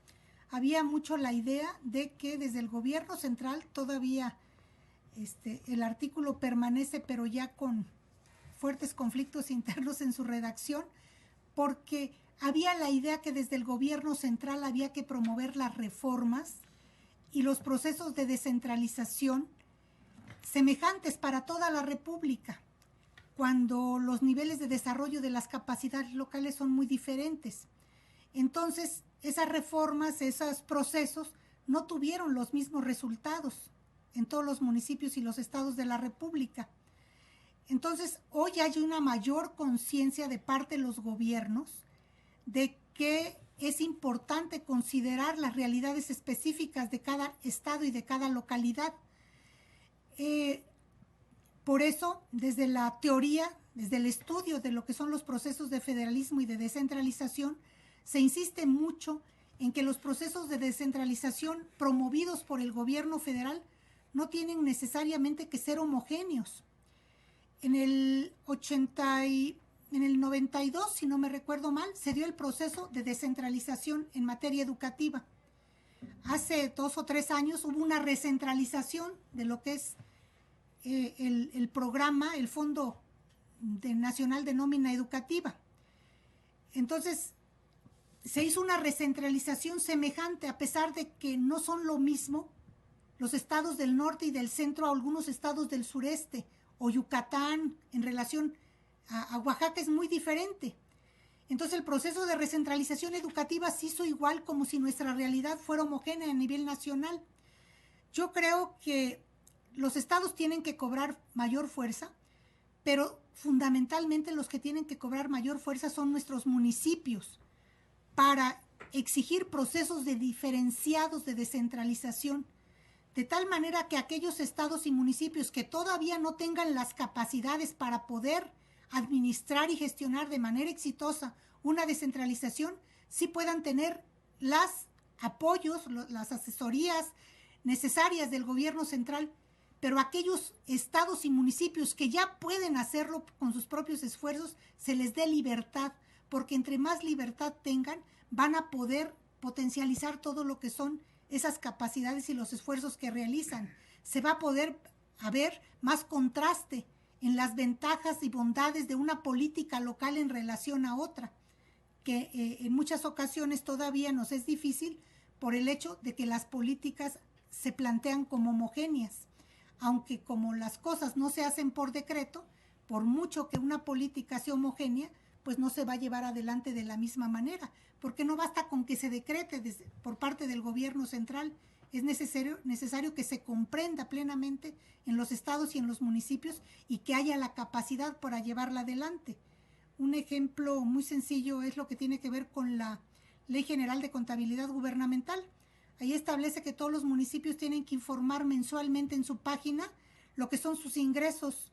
Había mucho la idea de que desde el gobierno central todavía el artículo permanece, pero ya con fuertes conflictos internos en su redacción, porque había la idea que desde el gobierno central había que promover las reformas y los procesos de descentralización semejantes para toda la República, cuando los niveles de desarrollo de las capacidades locales son muy diferentes. Entonces, esas reformas, esos procesos, no tuvieron los mismos resultados en todos los municipios y los estados de la República. Entonces, hoy hay una mayor conciencia de parte de los gobiernos de que es importante considerar las realidades específicas de cada estado y de cada localidad. Por eso, desde la teoría, desde el estudio de lo que son los procesos de federalismo y de descentralización, se insiste mucho en que los procesos de descentralización promovidos por el gobierno federal no tienen necesariamente que ser homogéneos. En el 92, si no me recuerdo mal, se dio el proceso de descentralización en materia educativa. Hace 2 o 3 años hubo una recentralización de lo que es el programa, el Fondo Nacional de Nómina Educativa. Entonces, se hizo una recentralización semejante, a pesar de que no son lo mismo los estados del norte y del centro a algunos estados del sureste, o Yucatán en relación a Oaxaca es muy diferente. Entonces el proceso de recentralización educativa se hizo igual, como si nuestra realidad fuera homogénea a nivel nacional. Yo creo que los estados tienen que cobrar mayor fuerza, pero fundamentalmente los que tienen que cobrar mayor fuerza son nuestros municipios, para exigir procesos diferenciados de descentralización, de tal manera que aquellos estados y municipios que todavía no tengan las capacidades para poder administrar y gestionar de manera exitosa una descentralización, sí puedan tener los apoyos, las asesorías necesarias del gobierno central, pero aquellos estados y municipios que ya pueden hacerlo con sus propios esfuerzos, se les dé libertad, porque entre más libertad tengan, van a poder potencializar todo lo que son esas capacidades y los esfuerzos que realizan. Se va a poder haber más contraste en las ventajas y bondades de una política local en relación a otra, que en muchas ocasiones todavía nos es difícil por el hecho de que las políticas se plantean como homogéneas, aunque como las cosas no se hacen por decreto, por mucho que una política sea homogénea, pues no se va a llevar adelante de la misma manera, porque no basta con que se decrete por parte del gobierno central, es necesario que se comprenda plenamente en los estados y en los municipios y que haya la capacidad para llevarla adelante. Un ejemplo muy sencillo es lo que tiene que ver con la Ley General de Contabilidad Gubernamental. Ahí establece que todos los municipios tienen que informar mensualmente en su página lo que son sus ingresos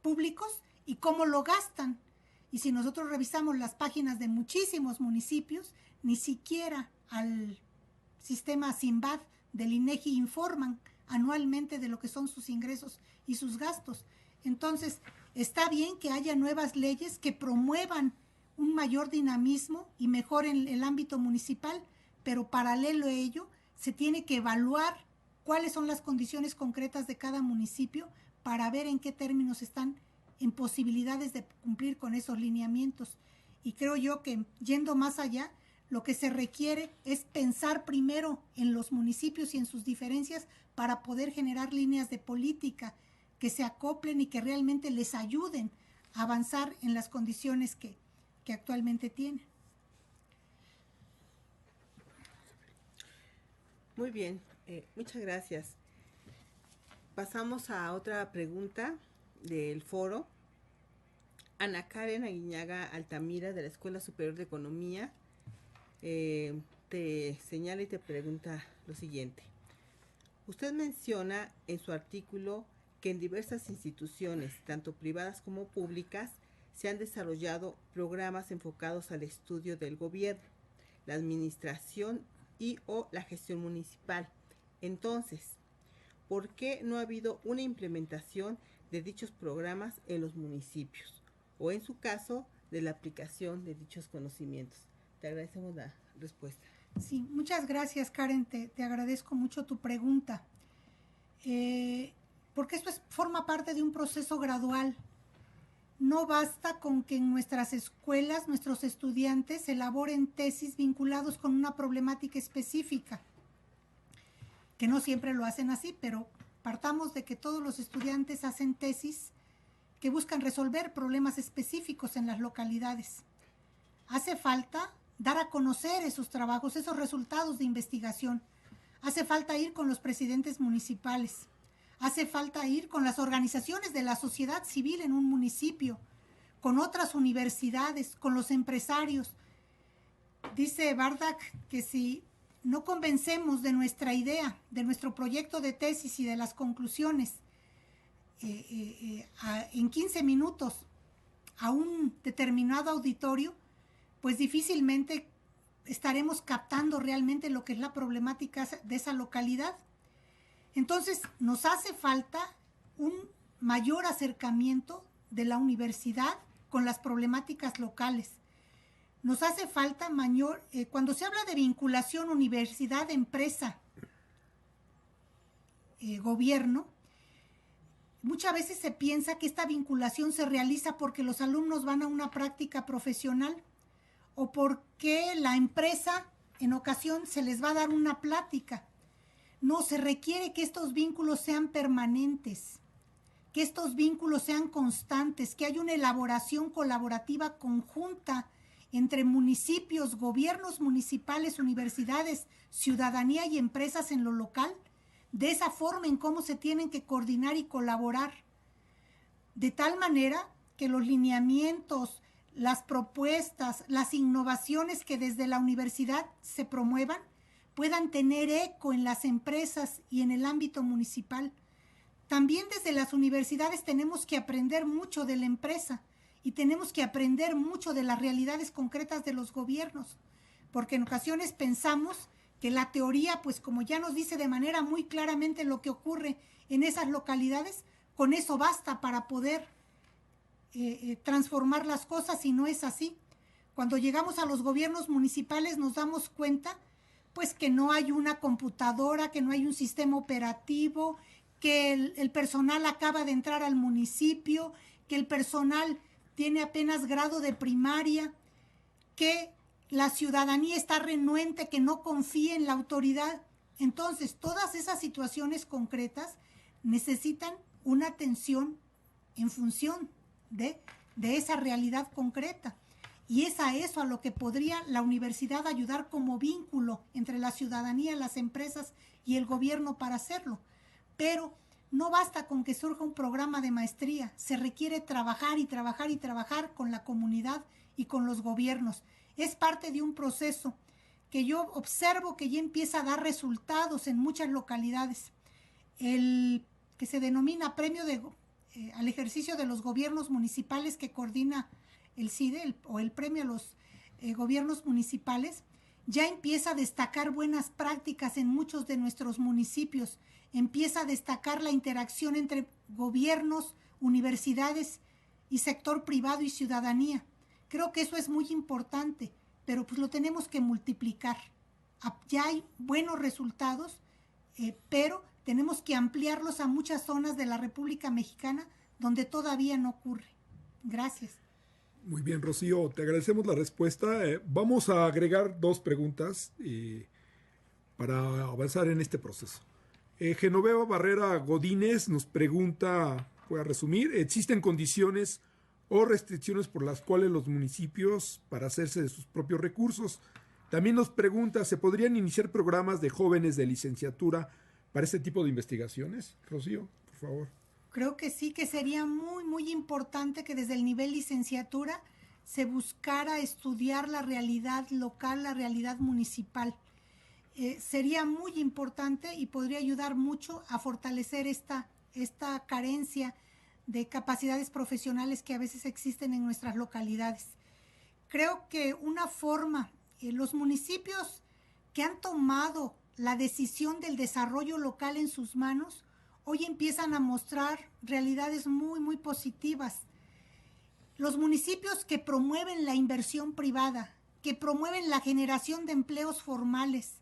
públicos y cómo lo gastan. Y si nosotros revisamos las páginas de muchísimos municipios, ni siquiera al sistema SINBAD del INEGI informan anualmente de lo que son sus ingresos y sus gastos. Entonces, está bien que haya nuevas leyes que promuevan un mayor dinamismo y mejoren el ámbito municipal, pero paralelo a ello, se tiene que evaluar cuáles son las condiciones concretas de cada municipio para ver en qué términos están en posibilidades de cumplir con esos lineamientos. Y creo yo que, yendo más allá, lo que se requiere es pensar primero en los municipios y en sus diferencias para poder generar líneas de política que se acoplen y que realmente les ayuden a avanzar en las condiciones que actualmente tienen. Muy bien, muchas gracias. Pasamos a otra pregunta del foro. Ana Karen Aguiñaga Altamira, de la Escuela Superior de Economía, te señala y te pregunta lo siguiente. Usted menciona en su artículo que en diversas instituciones, tanto privadas como públicas, se han desarrollado programas enfocados al estudio del gobierno, la administración y o la gestión municipal. Entonces, ¿por qué no ha habido una implementación de dichos programas en los municipios? O en su caso, de la aplicación de dichos conocimientos. Te agradecemos la respuesta. Sí, muchas gracias, Karen. Te agradezco mucho tu pregunta. Porque esto forma parte de un proceso gradual. No basta con que en nuestras escuelas nuestros estudiantes elaboren tesis vinculados con una problemática específica, que no siempre lo hacen así, pero partamos de que todos los estudiantes hacen tesis que buscan resolver problemas específicos en las localidades. Hace falta dar a conocer esos trabajos, esos resultados de investigación. Hace falta ir con los presidentes municipales. Hace falta ir con las organizaciones de la sociedad civil en un municipio, con otras universidades, con los empresarios. Dice Bardak que si no convencemos de nuestra idea, de nuestro proyecto de tesis y de las conclusiones en 15 minutos a un determinado auditorio, pues difícilmente estaremos captando realmente lo que es la problemática de esa localidad. Entonces, nos hace falta un mayor acercamiento de la universidad con las problemáticas locales. Nos hace falta mayor, cuando se habla de vinculación universidad, empresa, gobierno, muchas veces se piensa que esta vinculación se realiza porque los alumnos van a una práctica profesional o porque la empresa en ocasión se les va a dar una plática. No, se requiere que estos vínculos sean permanentes, que estos vínculos sean constantes, que haya una elaboración colaborativa conjunta entre municipios, gobiernos municipales, universidades, ciudadanía y empresas en lo local, de esa forma en cómo se tienen que coordinar y colaborar, de tal manera que los lineamientos, las propuestas, las innovaciones que desde la universidad se promuevan, puedan tener eco en las empresas y en el ámbito municipal. También desde las universidades tenemos que aprender mucho de la empresa y tenemos que aprender mucho de las realidades concretas de los gobiernos, porque en ocasiones pensamos que la teoría, pues como ya nos dice de manera muy claramente lo que ocurre en esas localidades, con eso basta para poder transformar las cosas, y no es así. Cuando llegamos a los gobiernos municipales nos damos cuenta pues que no hay una computadora, que no hay un sistema operativo, que el personal acaba de entrar al municipio, que el personal tiene apenas grado de primaria, que la ciudadanía está renuente, que no confía en la autoridad. Entonces, todas esas situaciones concretas necesitan una atención en función de esa realidad concreta. Y es a eso a lo que podría la universidad ayudar como vínculo entre la ciudadanía, las empresas y el gobierno para hacerlo. Pero no basta con que surja un programa de maestría, se requiere trabajar y trabajar y trabajar con la comunidad y con los gobiernos. Es parte de un proceso que yo observo que ya empieza a dar resultados en muchas localidades. El que se denomina premio al ejercicio de los gobiernos municipales que coordina el CIDE, o el premio a los gobiernos municipales, ya empieza a destacar buenas prácticas en muchos de nuestros municipios, empieza a destacar la interacción entre gobiernos, universidades y sector privado y ciudadanía. Creo que eso es muy importante, pero pues lo tenemos que multiplicar. Ya hay buenos resultados, pero tenemos que ampliarlos a muchas zonas de la República Mexicana donde todavía no ocurre. Gracias. Muy bien, Rocío, te agradecemos la respuesta. Vamos a agregar 2 preguntas para avanzar en este proceso. Genoveva Barrera Godínez nos pregunta, voy a resumir, ¿existen condiciones o restricciones por las cuales los municipios para hacerse de sus propios recursos? También nos pregunta, ¿se podrían iniciar programas de jóvenes de licenciatura para este tipo de investigaciones? Rocío, por favor. Creo que sí, que sería muy, muy importante que desde el nivel licenciatura se buscara estudiar la realidad local, la realidad municipal. Sería muy importante y podría ayudar mucho a fortalecer esta carencia de capacidades profesionales que a veces existen en nuestras localidades. Creo que una forma, los municipios que han tomado la decisión del desarrollo local en sus manos, hoy empiezan a mostrar realidades muy, muy positivas. Los municipios que promueven la inversión privada, que promueven la generación de empleos formales,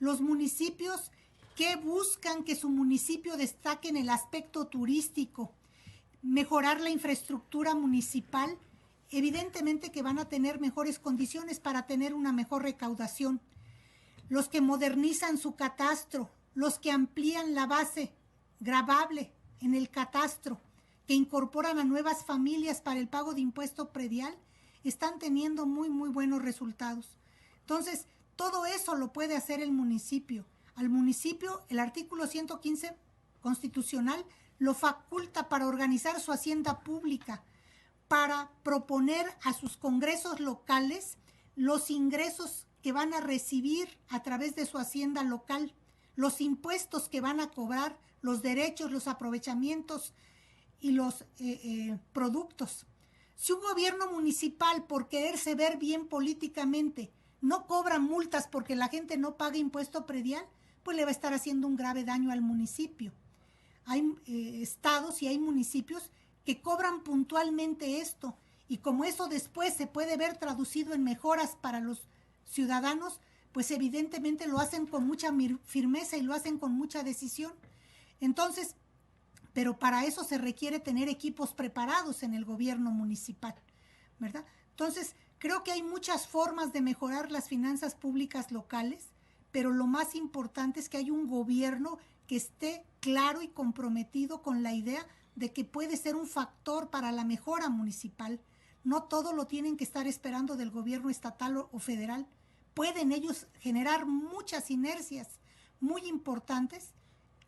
los municipios que buscan que su municipio destaque en el aspecto turístico, mejorar la infraestructura municipal, evidentemente que van a tener mejores condiciones para tener una mejor recaudación. Los que modernizan su catastro, los que amplían la base gravable en el catastro, que incorporan a nuevas familias para el pago de impuesto predial, están teniendo muy, muy buenos resultados. Entonces, todo eso lo puede hacer el municipio. Al municipio, el artículo 115 constitucional lo faculta para organizar su hacienda pública, para proponer a sus congresos locales los ingresos que van a recibir a través de su hacienda local, los impuestos que van a cobrar, los derechos, los aprovechamientos y los productos. Si un gobierno municipal, por quererse ver bien políticamente, no cobra multas porque la gente no paga impuesto predial, pues le va a estar haciendo un grave daño al municipio. Hay estados y hay municipios que cobran puntualmente esto, y como eso después se puede ver traducido en mejoras para los ciudadanos, pues evidentemente lo hacen con mucha firmeza y lo hacen con mucha decisión. Entonces, pero para eso se requiere tener equipos preparados en el gobierno municipal, ¿verdad? Entonces, creo que hay muchas formas de mejorar las finanzas públicas locales, pero lo más importante es que hay un gobierno que esté claro y comprometido con la idea de que puede ser un factor para la mejora municipal. No todo lo tienen que estar esperando del gobierno estatal o federal. Pueden ellos generar muchas inercias muy importantes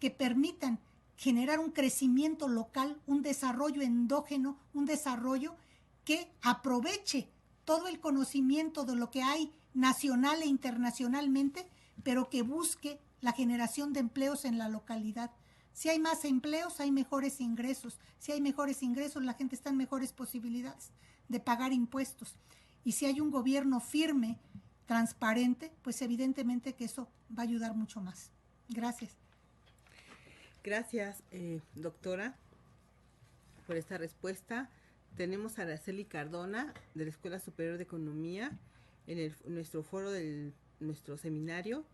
que permitan generar un crecimiento local, un desarrollo endógeno, un desarrollo que aproveche todo el conocimiento de lo que hay nacional e internacionalmente, pero que busque la generación de empleos en la localidad. Si hay más empleos, hay mejores ingresos. Si hay mejores ingresos, la gente está en mejores posibilidades de pagar impuestos. Y si hay un gobierno firme, transparente, pues evidentemente que eso va a ayudar mucho más. Gracias. Gracias, doctora, por esta respuesta. Tenemos a Araceli Cardona, de la Escuela Superior de Economía, en nuestro foro de nuestro seminario.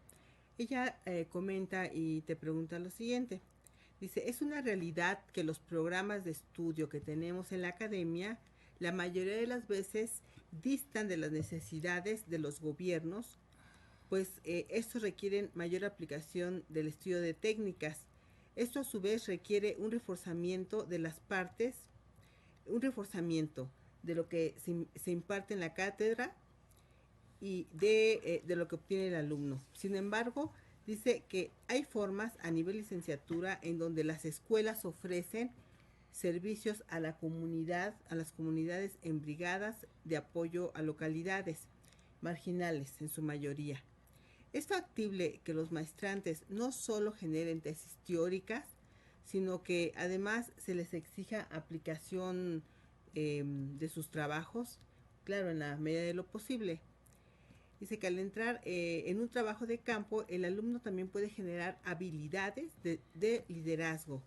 Ella comenta y te pregunta lo siguiente. Dice, es una realidad que los programas de estudio que tenemos en la academia, la mayoría de las veces distan de las necesidades de los gobiernos, pues estos requieren mayor aplicación del estudio de técnicas. Esto a su vez requiere un reforzamiento de las partes, un reforzamiento de lo que se imparte en la cátedra y de lo que obtiene el alumno. Sin embargo, dice que hay formas a nivel licenciatura en donde las escuelas ofrecen servicios a la comunidad, a las comunidades en brigadas de apoyo a localidades marginales en su mayoría. Es factible que los maestrantes no solo generen tesis teóricas, sino que además se les exija aplicación de sus trabajos, claro, en la medida de lo posible. Dice que al entrar en un trabajo de campo, el alumno también puede generar habilidades de liderazgo.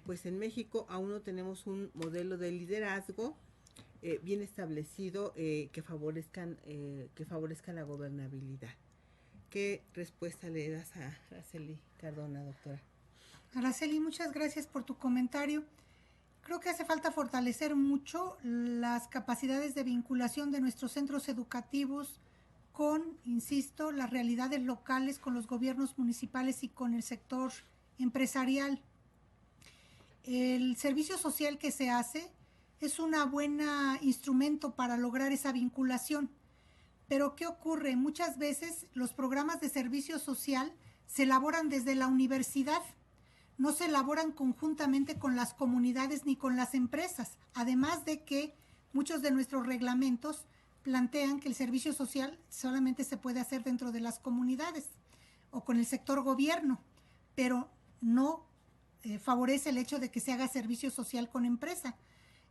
Pues en México aún no tenemos un modelo de liderazgo bien establecido que favorezcan la gobernabilidad. ¿Qué respuesta le das a Araceli Cardona, doctora? Araceli, muchas gracias por tu comentario. Creo que hace falta fortalecer mucho las capacidades de vinculación de nuestros centros educativos con, insisto, las realidades locales, con los gobiernos municipales y con el sector empresarial. El servicio social que se hace es un buen instrumento para lograr esa vinculación. Pero ¿qué ocurre? Muchas veces los programas de servicio social se elaboran desde la universidad, no se elaboran conjuntamente con las comunidades ni con las empresas, además de que muchos de nuestros reglamentos plantean que el servicio social solamente se puede hacer dentro de las comunidades o con el sector gobierno, pero no favorece el hecho de que se haga servicio social con empresa.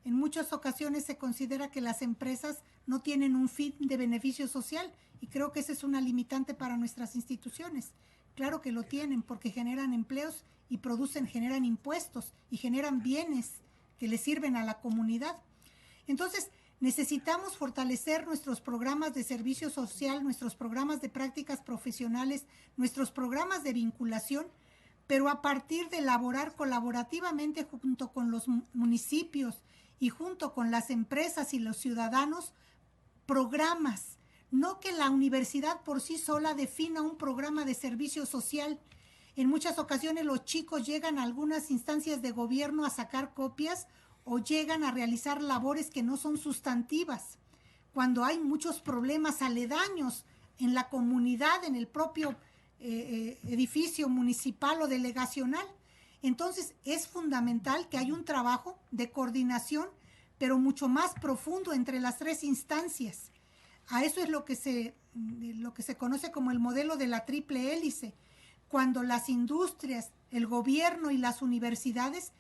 En muchas ocasiones se considera que las empresas no tienen un fin de beneficio social y creo que esa es una limitante para nuestras instituciones. Claro que lo tienen porque generan empleos y generan impuestos y generan bienes que le sirven a la comunidad. Entonces, necesitamos fortalecer nuestros programas de servicio social, nuestros programas de prácticas profesionales, nuestros programas de vinculación, pero a partir de elaborar colaborativamente junto con los municipios y junto con las empresas y los ciudadanos programas, no que la universidad por sí sola defina un programa de servicio social. En muchas ocasiones los chicos llegan a algunas instancias de gobierno a sacar copias o llegan a realizar labores que no son sustantivas, cuando hay muchos problemas aledaños en la comunidad, en el propio edificio municipal o delegacional. Entonces es fundamental que haya un trabajo de coordinación, pero mucho más profundo entre las tres instancias. A eso es lo que se conoce como el modelo de la triple hélice, cuando las industrias, el gobierno y las universidades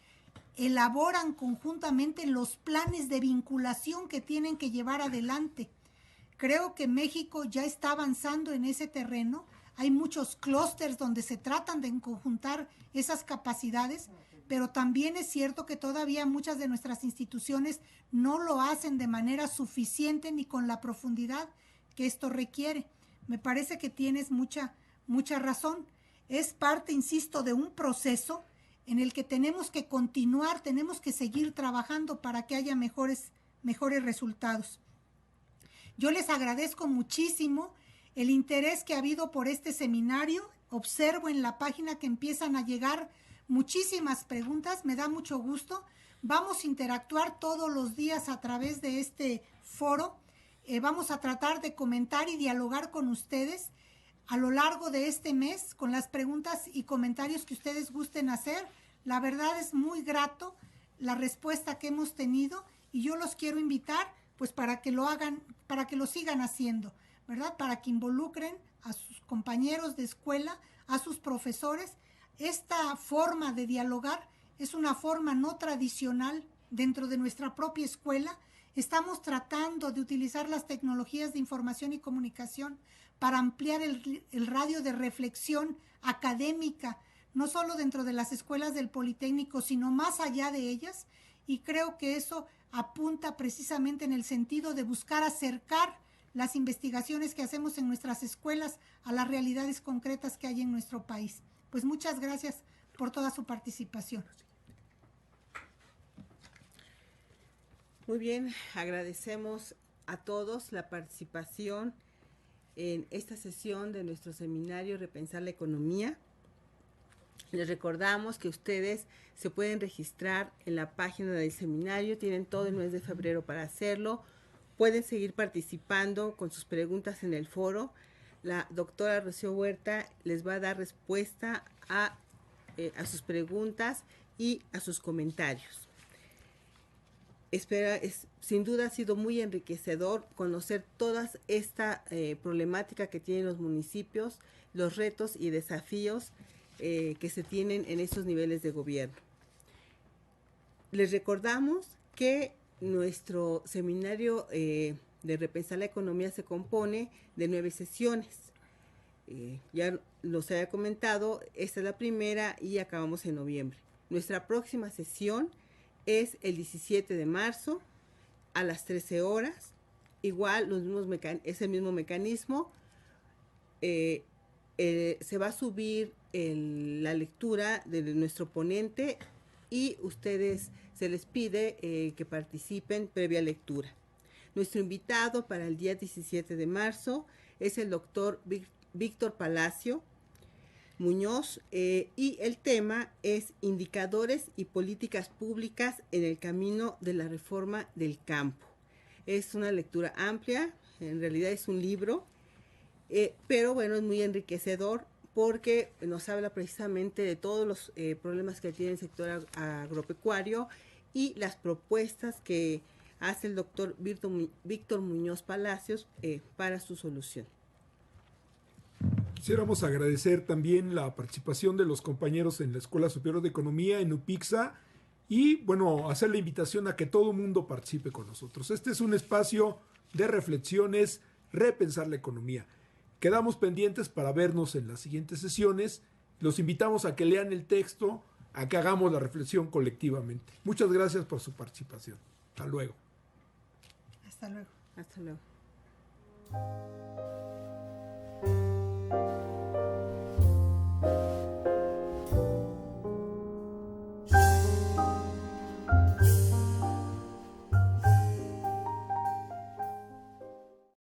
elaboran conjuntamente los planes de vinculación que tienen que llevar adelante. Creo que México ya está avanzando en ese terreno. Hay muchos clústeres donde se tratan de conjuntar esas capacidades, pero también es cierto que todavía muchas de nuestras instituciones no lo hacen de manera suficiente ni con la profundidad que esto requiere. Me parece que tienes mucha razón. Es parte, insisto, de un proceso en el que tenemos que continuar, tenemos que seguir trabajando para que haya mejores resultados. Yo les agradezco muchísimo el interés que ha habido por este seminario. Observo en la página que empiezan a llegar muchísimas preguntas, me da mucho gusto. Vamos a interactuar todos los días a través de este foro. Vamos a tratar de comentar y dialogar con ustedes a lo largo de este mes con las preguntas y comentarios que ustedes gusten hacer. La verdad es muy grato la respuesta que hemos tenido y yo los quiero invitar pues para que lo hagan, para que lo sigan haciendo, ¿verdad? Para que involucren a sus compañeros de escuela, a sus profesores. Esta forma de dialogar es una forma no tradicional dentro de nuestra propia escuela. Estamos tratando de utilizar las tecnologías de información y comunicación para ampliar el radio de reflexión académica, no solo dentro de las escuelas del Politécnico, sino más allá de ellas, y creo que eso apunta precisamente en el sentido de buscar acercar las investigaciones que hacemos en nuestras escuelas a las realidades concretas que hay en nuestro país. Pues muchas gracias por toda su participación. Muy bien, agradecemos a todos la participación en esta sesión de nuestro seminario Repensar la Economía. Les recordamos que ustedes se pueden registrar en la página del seminario, tienen todo el mes de febrero para hacerlo. Pueden seguir participando con sus preguntas en el foro. La doctora Rocío Huerta les va a dar respuesta a sus preguntas y a sus comentarios. Sin duda ha sido muy enriquecedor conocer toda esta problemática que tienen los municipios, los retos y desafíos que se tienen en estos niveles de gobierno. Les recordamos que nuestro seminario de Repensar la Economía se compone de 9 sesiones. Ya los había comentado, esta es la primera y acabamos en noviembre. Nuestra próxima sesión es el 17 de marzo a las 13 horas. Igual es el mismo mecanismo. Se va a subir la lectura de nuestro ponente y ustedes se les pide que participen previa lectura. Nuestro invitado para el día 17 de marzo es el doctor Víctor Palacio Muñoz y el tema es Indicadores y políticas públicas en el camino de la reforma del campo. Es una lectura amplia, en realidad es un libro, pero bueno, es muy enriquecedor porque nos habla precisamente de todos los problemas que tiene el sector agropecuario y las propuestas que hace el doctor Víctor Muñoz Palacios para su solución. Quisiéramos agradecer también la participación de los compañeros en la Escuela Superior de Economía, en UPIXA, y bueno, hacer la invitación a que todo el mundo participe con nosotros. Este es un espacio de reflexiones, repensar la economía. Quedamos pendientes para vernos en las siguientes sesiones. Los invitamos a que lean el texto, a que hagamos la reflexión colectivamente. Muchas gracias por su participación. Hasta luego. Hasta luego. Hasta luego.